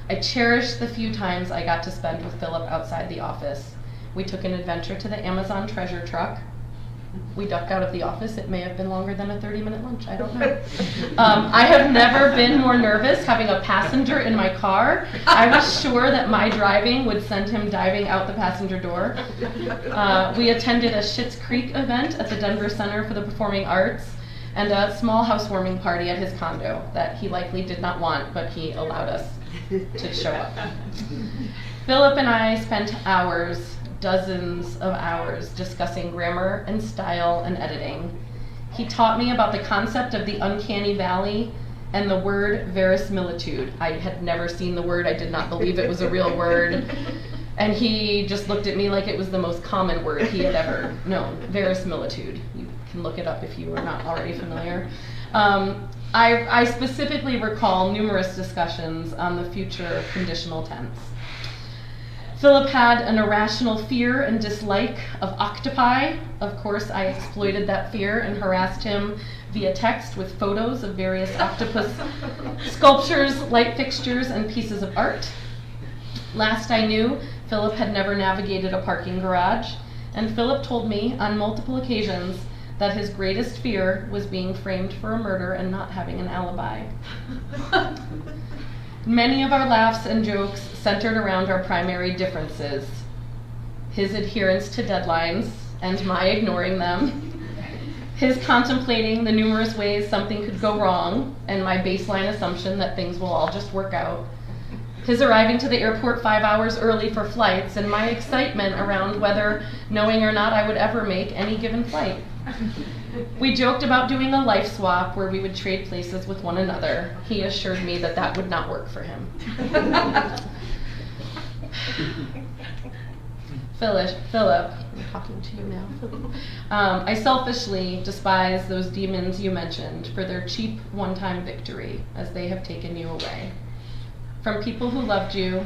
I cherish the few times I got to spend with Philip outside the office. We took an adventure to the Amazon treasure truck. We duck out of the office. It may have been longer than a 30-minute lunch. I don't know. I have never been more nervous having a passenger in my car. I was sure that my driving would send him diving out the passenger door. We attended a Schitt's Creek event at the Denver Center for the Performing Arts and a small housewarming party at his condo that he likely did not want, but he allowed us to show up. Philip and I spent hours, dozens of hours, discussing grammar and style and editing. He taught me about the concept of the uncanny valley and the word verisimilitude. I had never seen the word. I did not believe it was a real word. And he just looked at me like it was the most common word he had ever known, verisimilitude. You can look it up if you are not already familiar. I specifically recall numerous discussions on the future of conditional tense. Philip had an irrational fear and dislike of octopi. Of course, I exploited that fear and harassed him via text with photos of various octopus sculptures, light fixtures, and pieces of art. Last I knew, Philip had never navigated a parking garage, and Philip told me on multiple occasions that his greatest fear was being framed for a murder and not having an alibi. Many of our laughs and jokes centered around our primary differences: his adherence to deadlines and my ignoring them, his contemplating the numerous ways something could go wrong and my baseline assumption that things will all just work out, his arriving to the airport 5 hours early for flights, and my excitement around whether, knowing or not, I would ever make any given flight. We joked about doing a life swap where we would trade places with one another. He assured me that that would not work for him. Philip, I'm talking to you now. I selfishly despise those demons you mentioned for their cheap one-time victory, as they have taken you away from people who loved you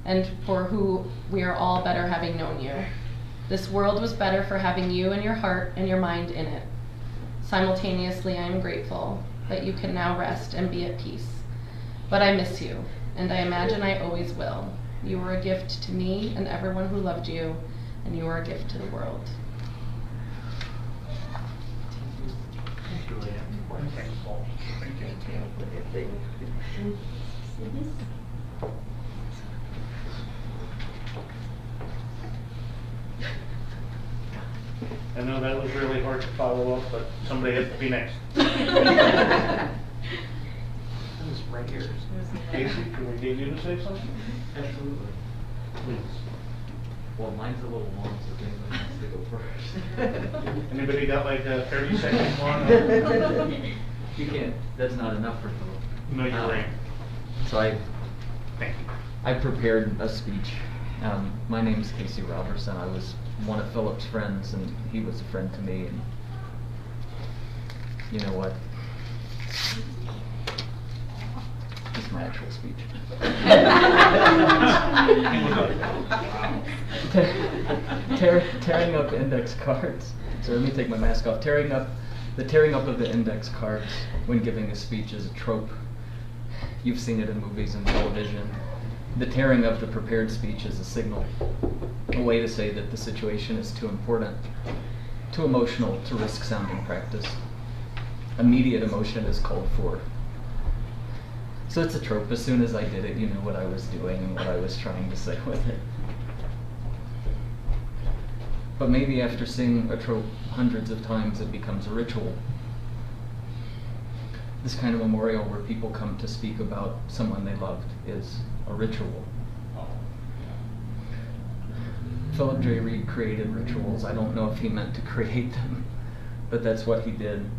and for who we are all better having known you. This world was better for having you and your heart and your mind in it. Simultaneously, I am grateful that you can now rest and be at peace. But I miss you, and I imagine I always will. You were a gift to me and everyone who loved you, and you are a gift to the world. I know that was really hard to follow up, but somebody has to be next. Who's right here? Casey, can we get you to say something? Absolutely. Please. Well, mine's a little long, so if anybody wants to go first. Anybody got like a 30-second one? You can't, that's not enough for Philip. No, you're right. So Thank you. I prepared a speech. My name's Casey Robertson. I was one of Philip's friends, and he was a friend to me. And you know what? This is my actual speech. Tearing up index cards. So let me take my mask off. Tearing up of the index cards when giving a speech is a trope. You've seen it in movies and television. The tearing of the prepared speech is a signal, a way to say that the situation is too important, too emotional to risk sounding practice. Immediate emotion is called for. So it's a trope. As soon as I did it, you knew what I was doing and what I was trying to say with it. But maybe after seeing a trope hundreds of times, it becomes a ritual. This kind of memorial where people come to speak about someone they loved is a ritual. Philip J. Reed created rituals. I don't know if he meant to create them, but that's what he did.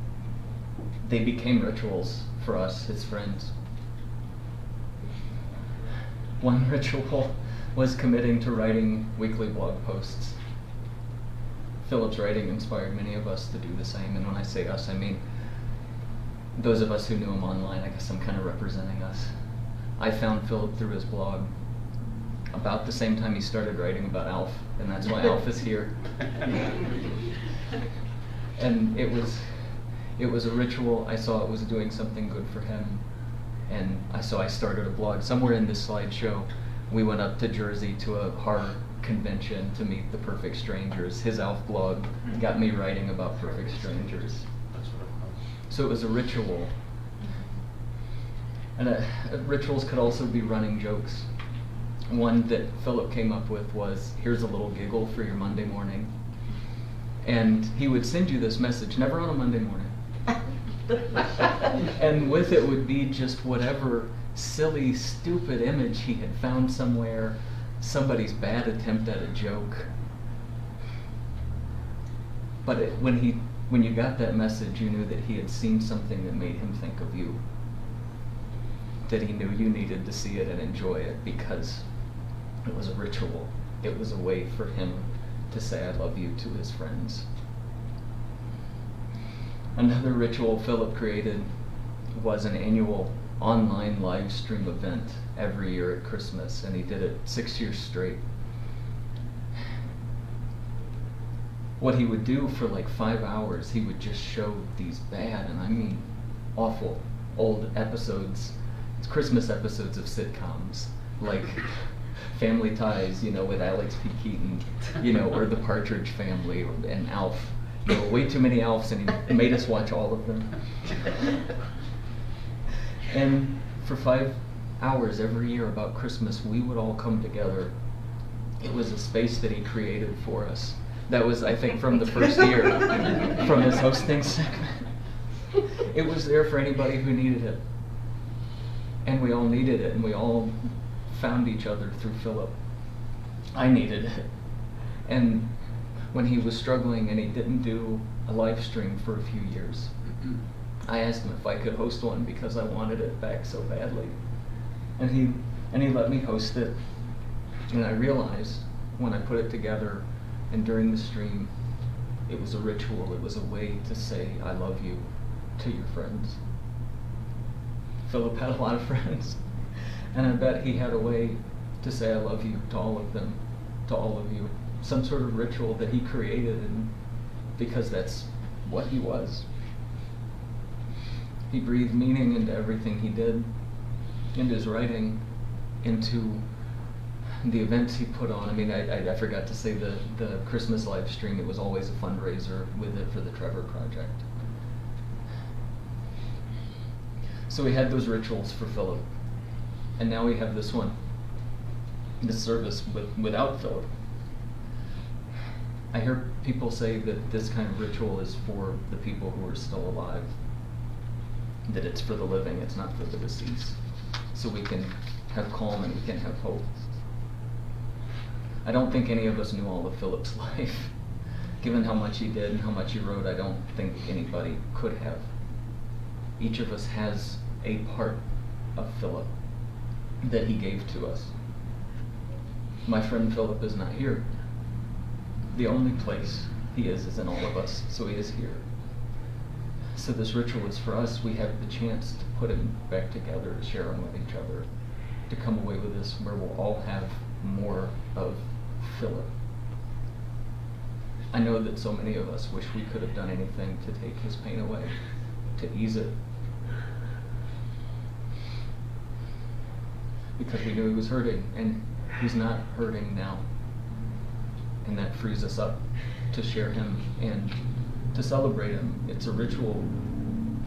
They became rituals for us, his friends. One ritual was committing to writing weekly blog posts. Philip's writing inspired many of us to do the same, and when I say us, I mean those of us who knew him online. I guess I'm kind of representing us. I found Philip through his blog about the same time he started writing about Alf, and that's why Alf is here. And it was a ritual. I saw it was doing something good for him, and I started a blog. Somewhere in this slideshow, we went up to Jersey to a horror convention to meet the perfect strangers. His elf blog got me writing about perfect strangers. So it was a ritual. And rituals could also be running jokes. One that Philip came up with was, here's a little giggle for your Monday morning. And he would send you this message, never on a Monday morning. And with it would be just whatever silly, stupid image he had found somewhere, somebody's bad attempt at a joke. But when you got that message, you knew that he had seen something that made him think of you. That he knew you needed to see it and enjoy it because it was a ritual. It was a way for him to say I love you to his friends. Another ritual Philip created was an annual online live stream event every year at Christmas, and he did it 6 years straight. What he would do for like 5 hours, he would just show these bad, and I mean awful, old episodes. It's Christmas episodes of sitcoms, like Family Ties, with Alex P. Keaton, or The Partridge Family, and Alf. There were way too many Alfs, and he made us watch all of them. And for 5 hours every year about Christmas, we would all come together. It was a space that he created for us. That was, I think, from the first year, from his hosting segment. It was there for anybody who needed it. And we all needed it, and we all found each other through Philip. I needed it. And when he was struggling and he didn't do a live stream for a few years, I asked him if I could host one because I wanted it back so badly. And he let me host it. And I realized when I put it together and during the stream, it was a ritual. It was a way to say I love you to your friends. Philip had a lot of friends, and I bet he had a way to say I love you to all of them, to all of you. Some sort of ritual that he created, and because that's what he was. He breathed meaning into everything he did, into his writing, into the events he put on. I mean, I forgot to say the Christmas live stream, it was always a fundraiser with it for the Trevor Project. So we had those rituals for Philip, and now we have this one, this service without Philip. I hear people say that this kind of ritual is for the people who are still alive, that it's for the living, it's not for the deceased. So we can have calm and we can have hope. I don't think any of us knew all of Philip's life. Given how much he did and how much he wrote, I don't think anybody could have. Each of us has a part of Philip that he gave to us. My friend Philip is not here. The only place he is in all of us, so he is here. So this ritual is for us. We have the chance to put him back together, to share him with each other, to come away with this where we'll all have more of Philip. I know that so many of us wish we could have done anything to take his pain away, to ease it. Because we knew he was hurting, and he's not hurting now. And that frees us up to share him and to celebrate him. It's a ritual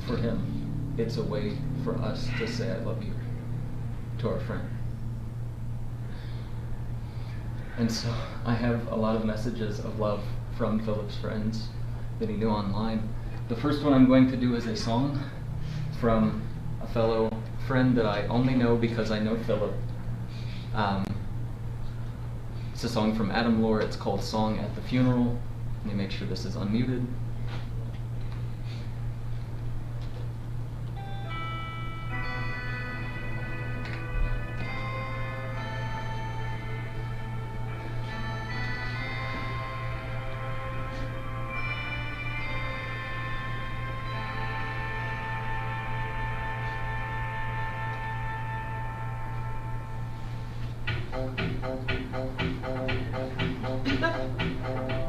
for him. It's a way for us to say I love you to our friend. And so I have a lot of messages of love from Philip's friends that he knew online. The first one I'm going to do is a song from a fellow friend that I only know because I know Philip. It's a song from Adam Lore. It's called Song at the Funeral. Let me make sure this is unmuted.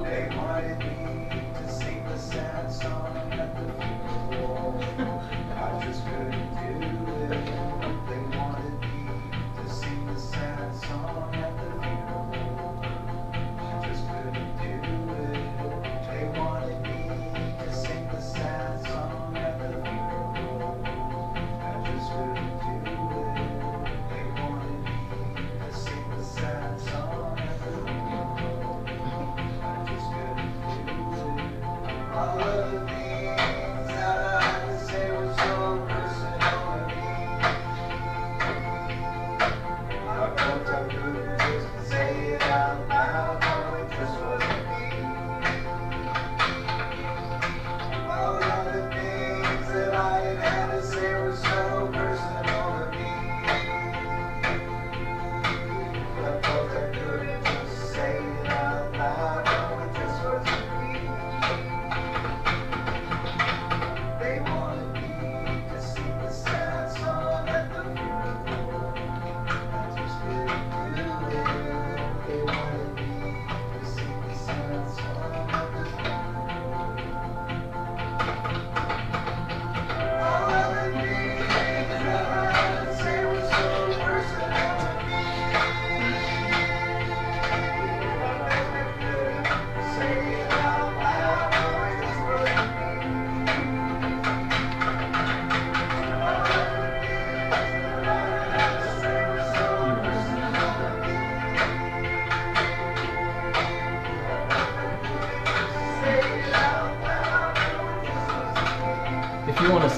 They wanted me to sing the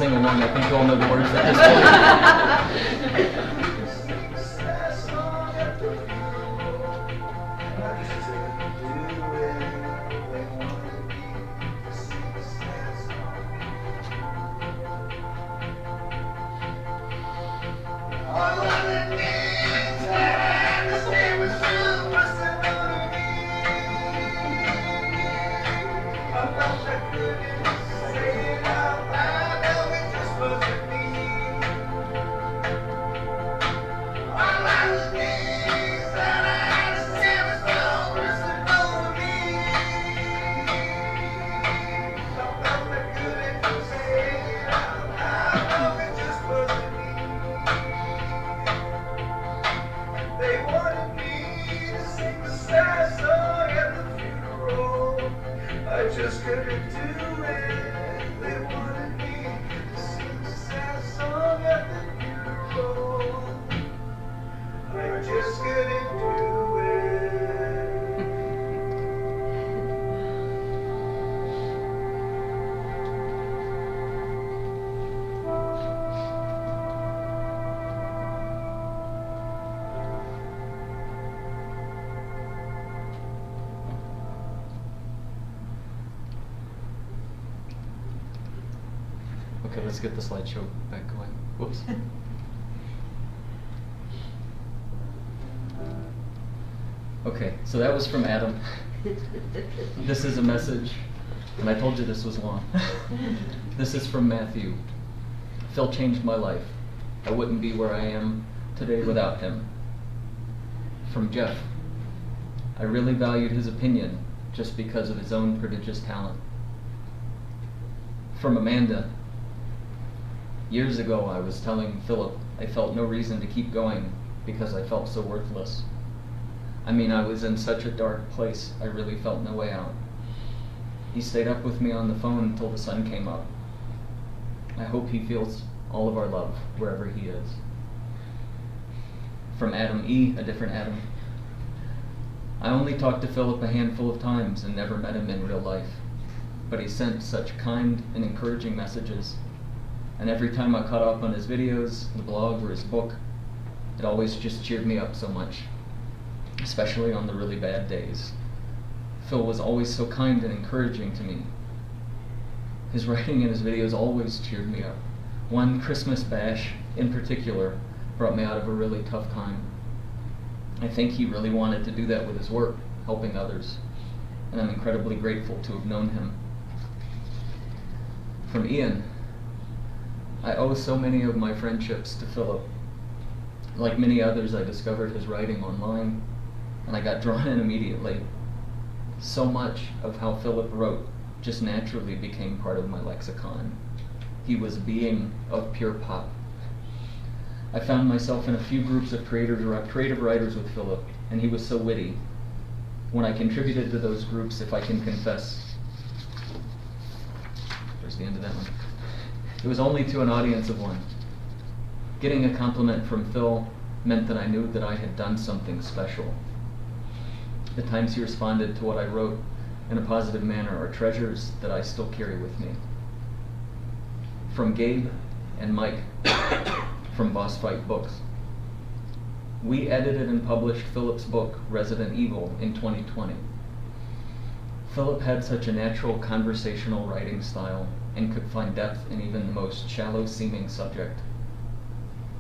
sing along. I think you all know the words at this point. Okay, let's get the slideshow back going. Whoops. Okay, so that was from Adam. This is a message, and I told you this was long. This is from Matthew. Phil changed my life. I wouldn't be where I am today without him. From Jeff. I really valued his opinion just because of his own prodigious talent. From Amanda. Years ago, I was telling Philip I felt no reason to keep going because I felt so worthless. I mean, I was in such a dark place, I really felt no way out. He stayed up with me on the phone until the sun came up. I hope he feels all of our love wherever he is. From Adam E., a different Adam. I only talked to Philip a handful of times and never met him in real life, but he sent such kind and encouraging messages. And every time I caught up on his videos, the blog, or his book, it always just cheered me up so much, especially on the really bad days. Phil was always so kind and encouraging to me. His writing and his videos always cheered me up. One Christmas bash, in particular, brought me out of a really tough time. I think he really wanted to do that with his work, helping others, and I'm incredibly grateful to have known him. From Ian. I owe so many of my friendships to Philip. Like many others, I discovered his writing online, and I got drawn in immediately. So much of how Philip wrote just naturally became part of my lexicon. He was a being of pure pop. I found myself in a few groups of creative writers with Philip, and he was so witty. When I contributed to those groups, if I can confess, where's the end of that one? It was only to an audience of one. Getting a compliment from Phil meant that I knew that I had done something special. The times he responded to what I wrote in a positive manner are treasures that I still carry with me. From Gabe and Mike from Boss Fight Books. We edited and published Philip's book, Resident Evil, in 2020. Philip had such a natural conversational writing style and could find depth in even the most shallow-seeming subject.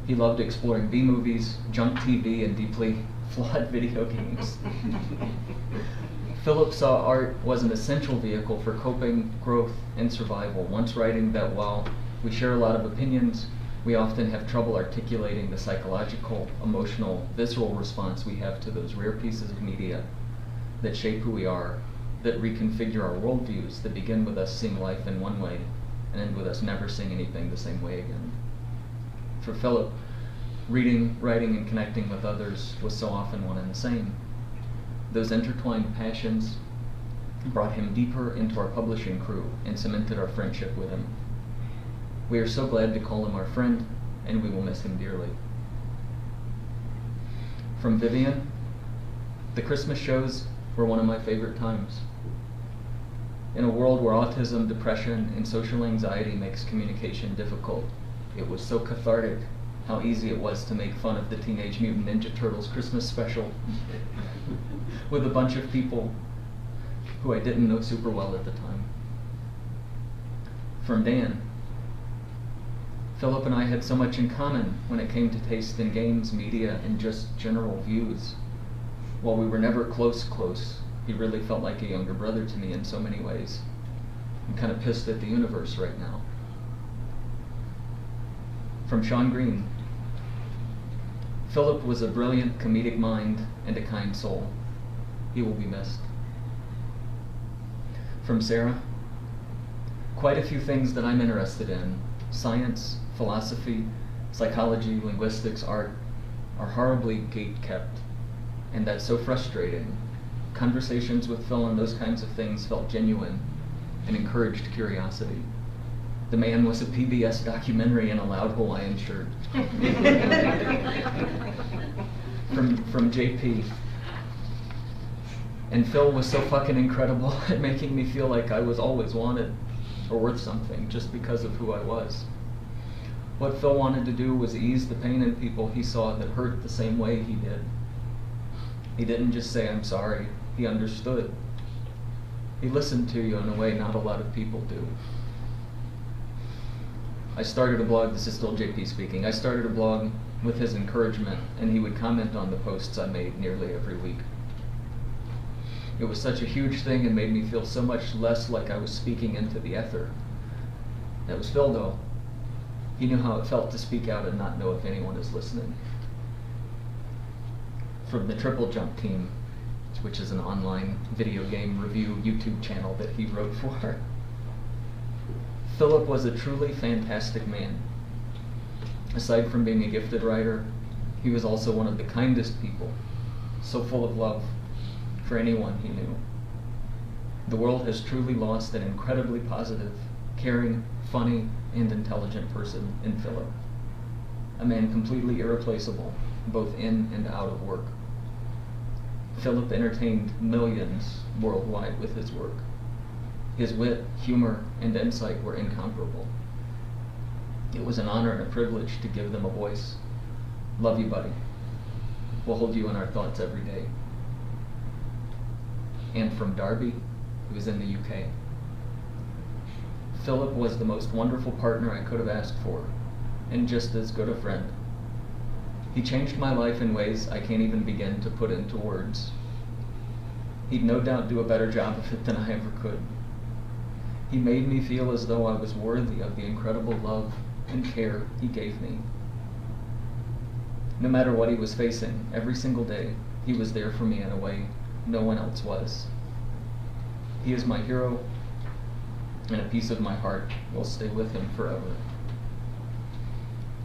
He loved exploring B-movies, junk TV, and deeply flawed video games. Philip saw art was an essential vehicle for coping, growth, and survival. Once writing that while we share a lot of opinions, we often have trouble articulating the psychological, emotional, visceral response we have to those rare pieces of media that shape who we are, that reconfigure our worldviews, that begin with us seeing life in one way and end with us never seeing anything the same way again. For Philip, reading, writing, and connecting with others was so often one and the same. Those intertwined passions brought him deeper into our publishing crew and cemented our friendship with him. We are so glad to call him our friend, and we will miss him dearly. From Vivian, the Christmas shows were one of my favorite times. In a world where autism, depression, and social anxiety makes communication difficult, it was so cathartic how easy it was to make fun of the Teenage Mutant Ninja Turtles Christmas special with a bunch of people who I didn't know super well at the time. From Dan. Philip and I had so much in common when it came to taste in games, media, and just general views. While we were never close, he really felt like a younger brother to me in so many ways. I'm kind of pissed at the universe right now. From Sean Green. Philip was a brilliant comedic mind and a kind soul. He will be missed. From Sarah. Quite a few things that I'm interested in, science, philosophy, psychology, linguistics, art, are horribly gate-kept, and that's so frustrating. Conversations with Phil on those kinds of things felt genuine and encouraged curiosity. The man was a PBS documentary in a loud Hawaiian shirt. From JP. And Phil was so fucking incredible at making me feel like I was always wanted or worth something just because of who I was. What Phil wanted to do was ease the pain in people he saw that hurt the same way he did. He didn't just say, "I'm sorry." He understood. He listened to you in a way not a lot of people do. I started a blog, this is still JP speaking, I started a blog with his encouragement, and he would comment on the posts I made nearly every week. It was such a huge thing and made me feel so much less like I was speaking into the ether. That was Phil though. He knew how it felt to speak out and not know if anyone is listening. From the Triple Jump team, which is an online video game review YouTube channel that he wrote for. Philip was a truly fantastic man. Aside from being a gifted writer, he was also one of the kindest people, so full of love for anyone he knew. The world has truly lost an incredibly positive, caring, funny, and intelligent person in Philip. A man completely irreplaceable, both in and out of work. Philip entertained millions worldwide with his work. His wit, humor, and insight were incomparable. It was an honor and a privilege to give them a voice. Love you, buddy. We'll hold you in our thoughts every day. And from Darby, who is in the UK. Philip was the most wonderful partner I could have asked for, and just as good a friend. He changed my life in ways I can't even begin to put into words. He'd no doubt do a better job of it than I ever could. He made me feel as though I was worthy of the incredible love and care he gave me. No matter what he was facing, every single day, he was there for me in a way no one else was. He is my hero, and a piece of my heart will stay with him forever.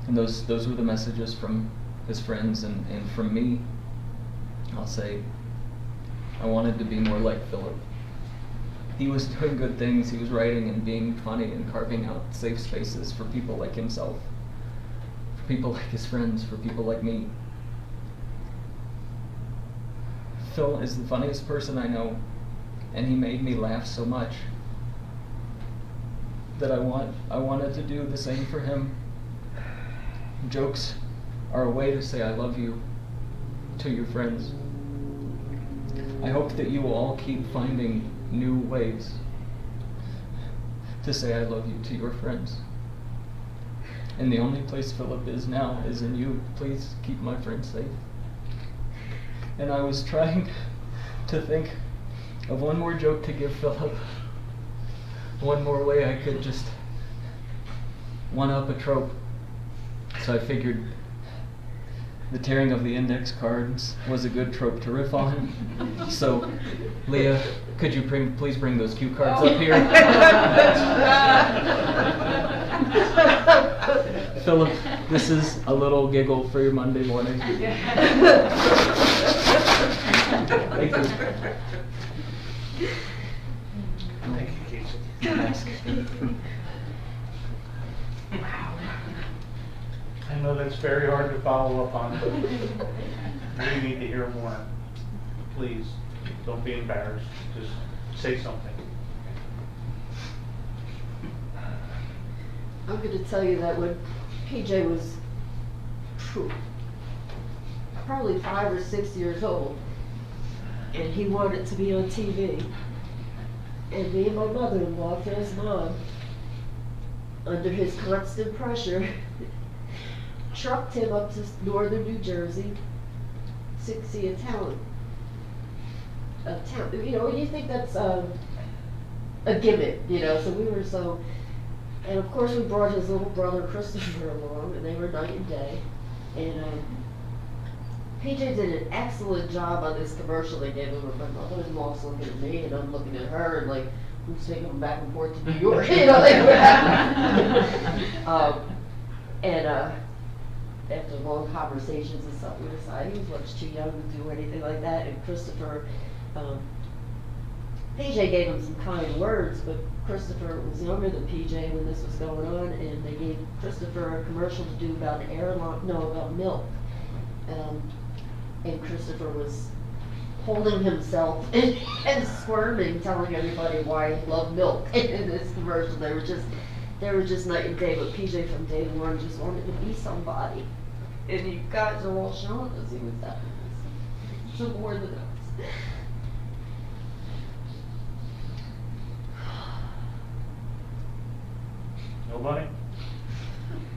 And those were the messages from his friends, and from me. I'll say, I wanted to be more like Philip. He was doing good things, he was writing and being funny and carving out safe spaces for people like himself, for people like his friends, for people like me. Phil is the funniest person I know, and he made me laugh so much that I wanted to do the same for him. Jokes are a way to say I love you to your friends. I hope that you will all keep finding new ways to say I love you to your friends. And the only place Philip is now is in you. Please keep my friends safe. And I was trying to think of one more joke to give Philip. One more way I could just one-up a trope. So I figured the tearing of the index cards was a good trope to riff on. So, Leah, could you please bring those cue cards up here? Philip, this is a little giggle for your Monday morning. Thank you. Thank you, Casey. I know that's very hard to follow up on, but we need to hear more. Please, don't be embarrassed. Just say something. I'm gonna tell you that when PJ was phew, probably 5 or 6 years old, and he wanted to be on TV, and me and my mother-in-law, Phil's mom, under his constant pressure, trucked him up to northern New Jersey to see a talent. You know, you think that's a gimmick, you know, so we were so, and of course we brought his little brother Christopher along, and they were night and day, and PJ did an excellent job on this commercial they gave him, but my mother-in-law's looking at me, and I'm looking at her, and like, who's taking him back and forth to New York, you know, like, after long conversations and stuff, we decided he was much too young to do anything like that, and Christopher, PJ gave him some kind words, but Christopher was younger than PJ when this was going on, and they gave Christopher a commercial to do about about milk. And Christopher was holding himself and squirming, telling everybody why he loved milk in this commercial. They were just night and day, but PJ from day one just wanted to be somebody. And you guys are all showing us he was that. So more than us. Nobody?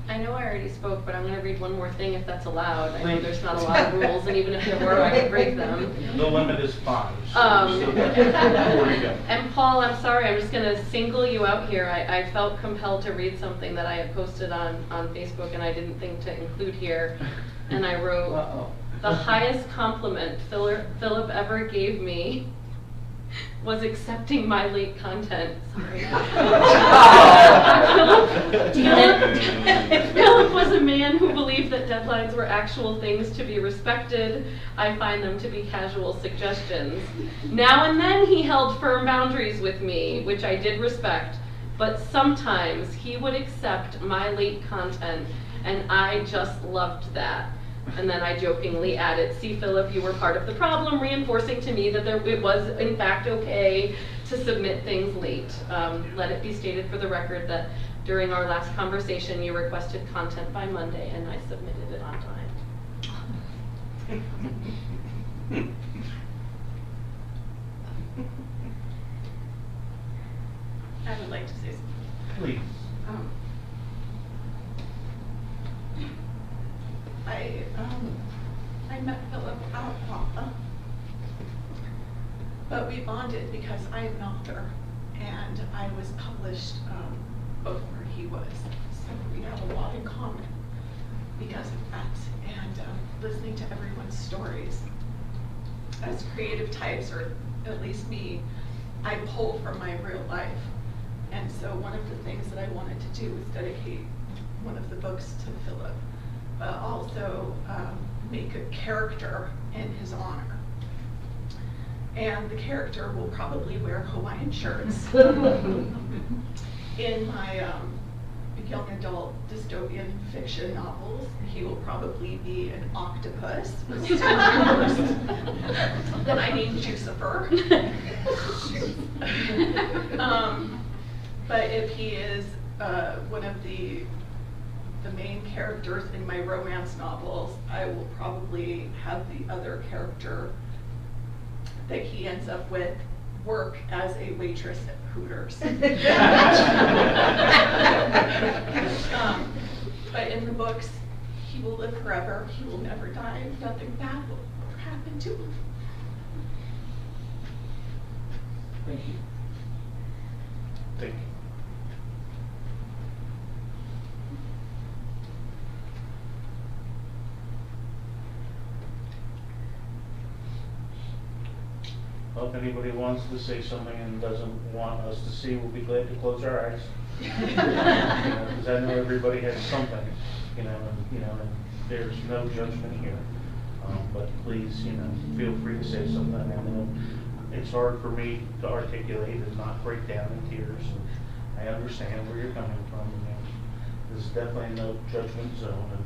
I know I already spoke, but I'm going to read one more thing if that's allowed. I know there's not a lot of rules, and even if there were, I could break them. The limit is 5. So you still got 4 to go. And Paul, I'm sorry, I'm just going to single you out here. I felt compelled to read something that I had posted on Facebook, and I didn't think to include here. And I wrote, the highest compliment Philip ever gave me was accepting my late content. Sorry. Philip was a man who believed that deadlines were actual things to be respected. I find them to be casual suggestions. Now and then he held firm boundaries with me, which I did respect, but sometimes he would accept my late content, and I just loved that. And then I jokingly added, see, Philip, you were part of the problem, reinforcing to me that it was, in fact, okay to submit things late. Let it be stated for the record that during our last conversation, you requested content by Monday, and I submitted it on time. I would like to say something. Please. I met Philip out at Papa, but we bonded because I am an author and I was published before he was, so we have a lot in common because of that. And listening to everyone's stories, as creative types, or at least me, I pull from my real life, and so one of the things that I wanted to do was dedicate one of the books to Philip, but also make a character in his honor. And the character will probably wear Hawaiian shirts. In my young adult dystopian fiction novels, he will probably be an octopus with tentacles that I named Jucifer. But if he is one of the main characters in my romance novels, I will probably have the other character that he ends up with work as a waitress at Hooters. But in the books, he will live forever, he will never die, nothing bad will happen to him. Thank you. Thank you. Well, if anybody wants to say something and doesn't want us to see, we'll be glad to close our eyes. Because I know everybody has something, and there's no judgment here. But please, feel free to say something. I know it's hard for me to articulate and not break down in tears. I understand where you're coming from. This is definitely no judgment zone.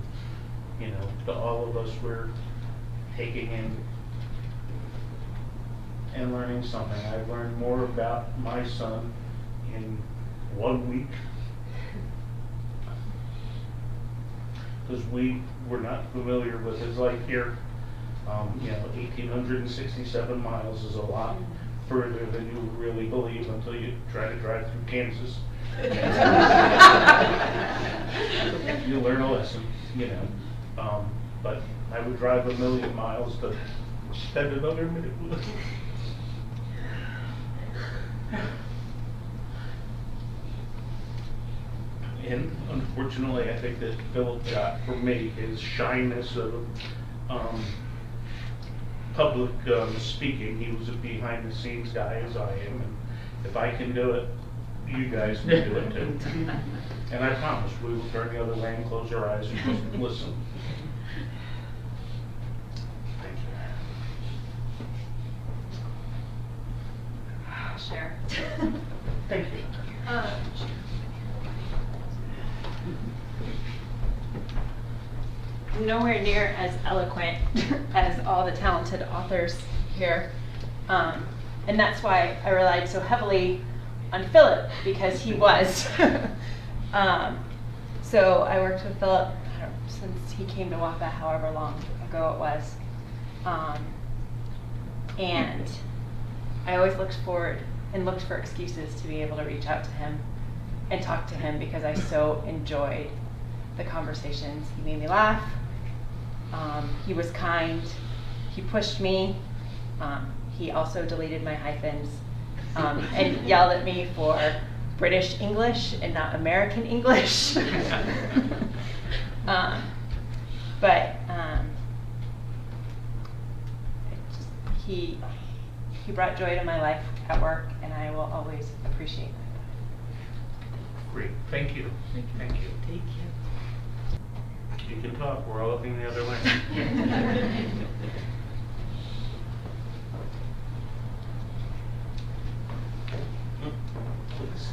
And, to all of us, we're taking in and learning something. I've learned more about my son in 1 week because we were not familiar with his life here. 1,867 miles is a lot further than you would really believe until you try to drive through Kansas. You learn a lesson, but I would drive 1,000,000 miles to spend another minute with him. And unfortunately, I think that Philip got, for me, his shyness of public speaking. He was a behind-the-scenes guy, as I am, and if I can do it, you guys can do it too. And I promise, we will turn the other way and close our eyes and just listen. Thank you. Share. Thank you. Nowhere near as eloquent as all the talented authors here. And that's why I relied so heavily on Philip, because he was. So I worked with Philip since he came to WAPA, however long ago it was. And I always looked for excuses to be able to reach out to him and talk to him, because I so enjoyed the conversations. He made me laugh. He was kind. He pushed me. He also deleted my hyphens and yelled at me for British English and not American English. He brought joy to my life at work, and I will always appreciate that. Great. Thank you. Thank you. Thank you. You can talk. We're all looking the other way. Please.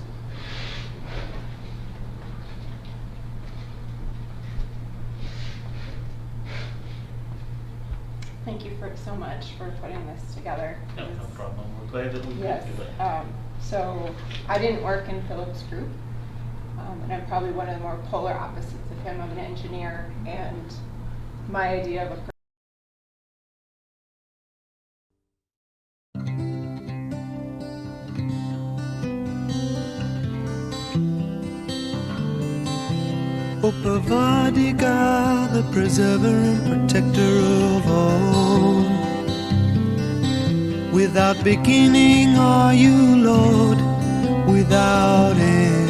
Thank you so much for putting this together. No problem. We're glad that we Yes. could do it. So I didn't work in Philip's group, and I'm probably one of the more polar opposites of him. I'm an engineer, and my idea of a O Pavadika, the preserver and protector of all. Without beginning are you, Lord, without end.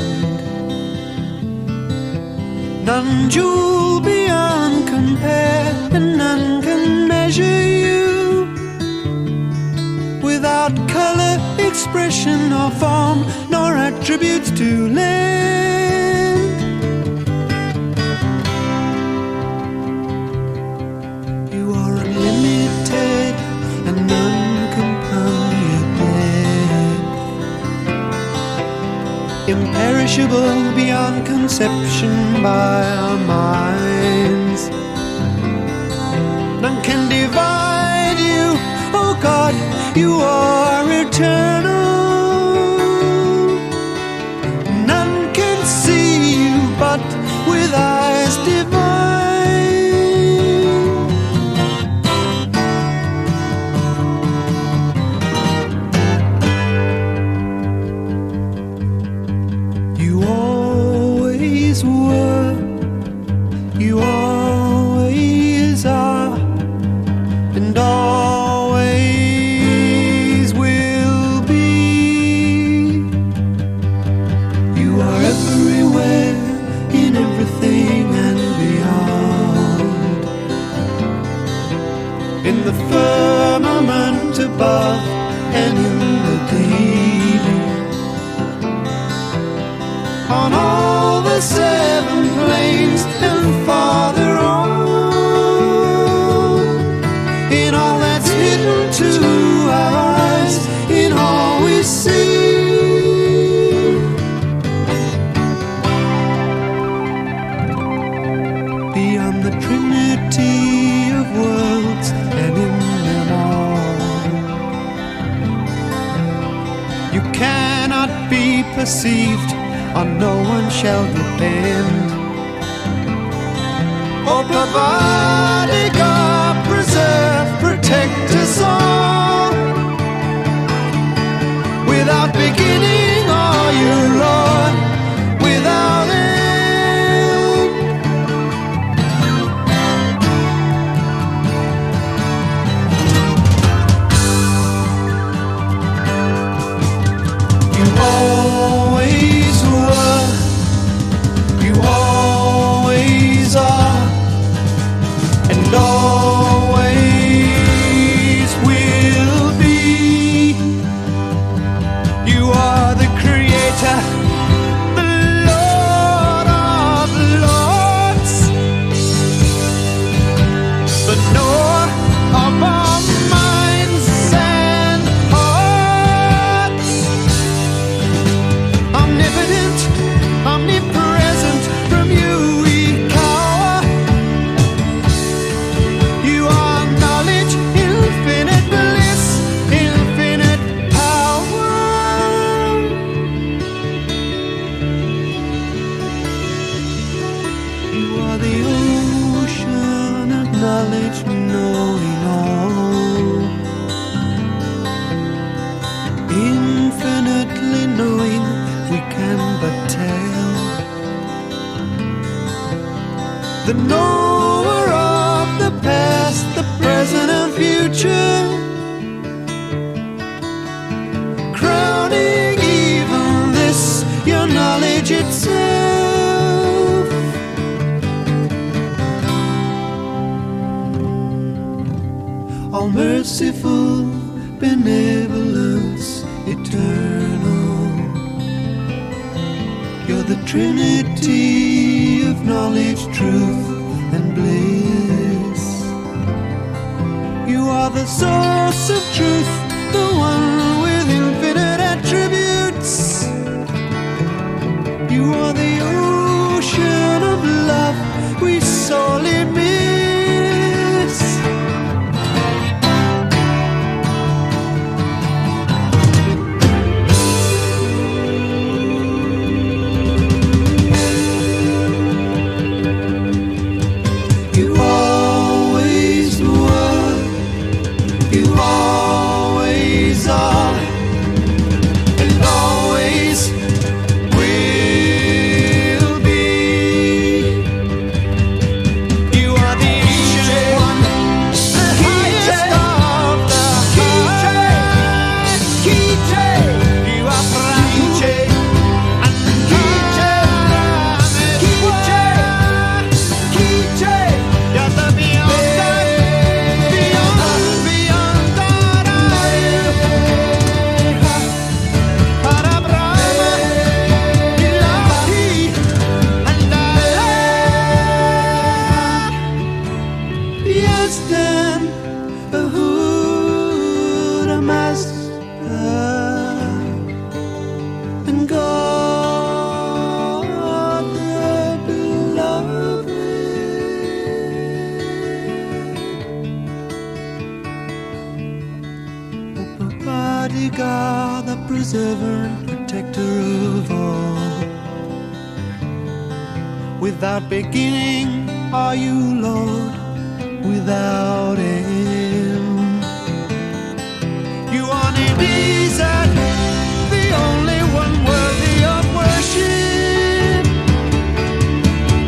None jewel beyond compare, and none can measure you. Without color, expression, or form, nor attributes to lend. You are unlimited and uncompounded, imperishable beyond conception by our minds. None can divide you, oh God, you are eternal. None can see you but with eyes divine. You always were, you always are, and always will be. You are everywhere, in everything and beyond. In the firmament above and in the deep. On all the seven plains and farther on. In all that's hidden to our eyes, in all we see. Beyond the trinity of worlds and in them all. You cannot be perceived, on no one shall depend. Oh, Pavadi God, preserve, protect us all. Without beginning, are you Lord? Without end. You always were, you always are, and always will be. You are the creator, the Lord of lords, the knower of our minds and hearts. Omnipotent, omnipresent, from you we cower. You are knowledge, infinite bliss, infinite power. You are the ocean of knowledge, knowing all. Infinitely knowing, we can but tell. The knower of the past, the present and future, crowning even this, your knowledge itself. All merciful, benevolence, eternal. You're the Trinity of knowledge, truth, and bliss. You are the source of truth, the one with infinite attributes. You are the ocean of love we sorely miss. You always were, you always are, and always will be. You are the ancient one, the highest of the high. You are Brahmiche and Kije. You're the beyond that, beyond that. Para Brahma, Ilahi, and Allah. Yes, then, Ahura Mazda, and God the beloved. Oh, Body God, the preserver and protector of all. Without beginning are you, Lord, without end. You are Nebizad, the only one worthy of worship.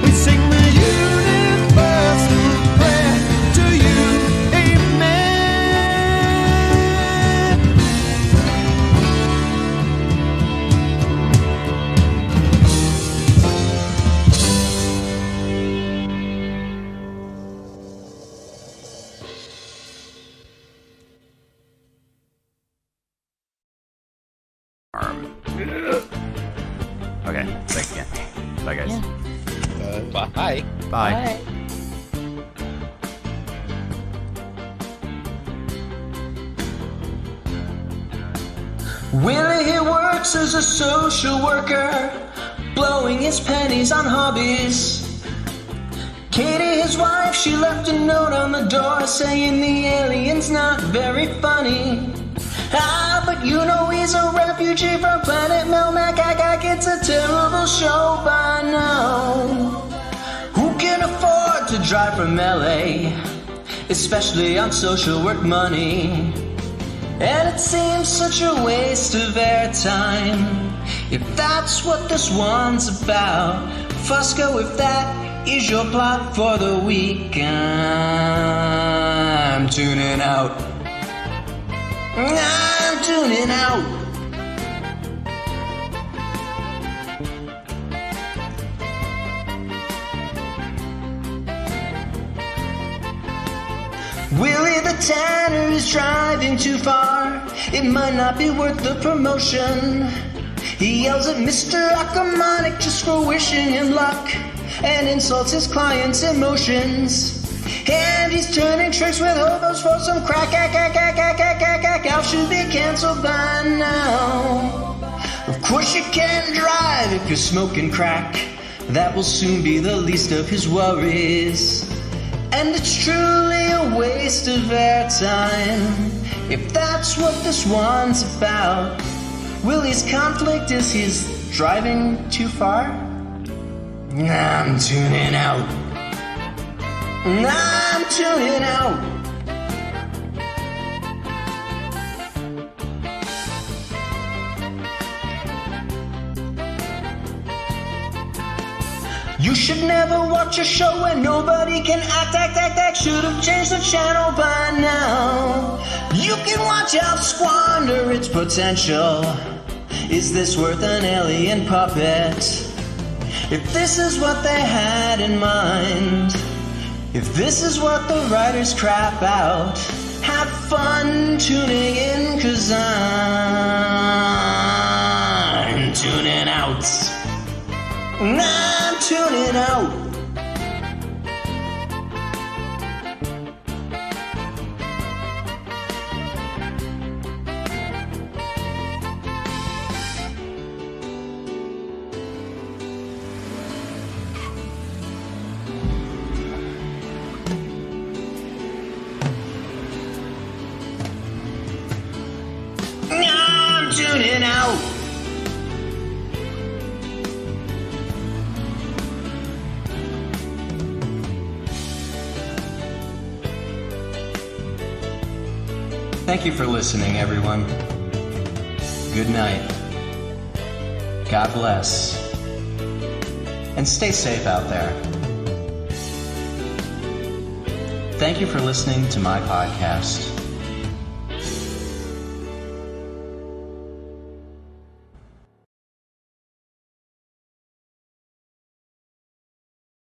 We sing the universal prayer to you, amen. Okay, thanks again. Bye, guys. Bye. Bye. Willie, he works as a social worker, blowing his pennies on hobbies. Katie, his wife, she left a note on the door saying the alien's not very funny. Ah, but you know he's a refugee from planet Melmac. It's a terrible show by now. Who cares? can afford to drive from LA, especially on social work money. And it seems such a waste of airtime, if that's what this one's about. Fusco, if that is your plot for the week, I'm tuning out. I'm tuning out. Willie the Tanner is driving too far. It might not be worth the promotion. He yells at Mr. Acamonic just for wishing him luck, and insults his client's emotions. And he's turning tricks with hobos for some crack. Al should be cancelled by now. Of course you can't drive if you're smoking crack. That will soon be the least of his worries. And it's truly a waste of airtime, if that's what this one's about. Willie's conflict is he's driving too far. I'm tuning out. I'm tuning out. You should never watch a show where nobody can act. Should have changed the channel by now. You can watch Alf squander its potential. Is this worth an alien puppet? If this is what they had in mind, if this is what the writers crap out, have fun tuning in, 'cause I'm tuning out. I'm tuning out. I'm tuning out. Thank you for listening, everyone. Good night. God bless. And stay safe out there. Thank you for listening to my podcast.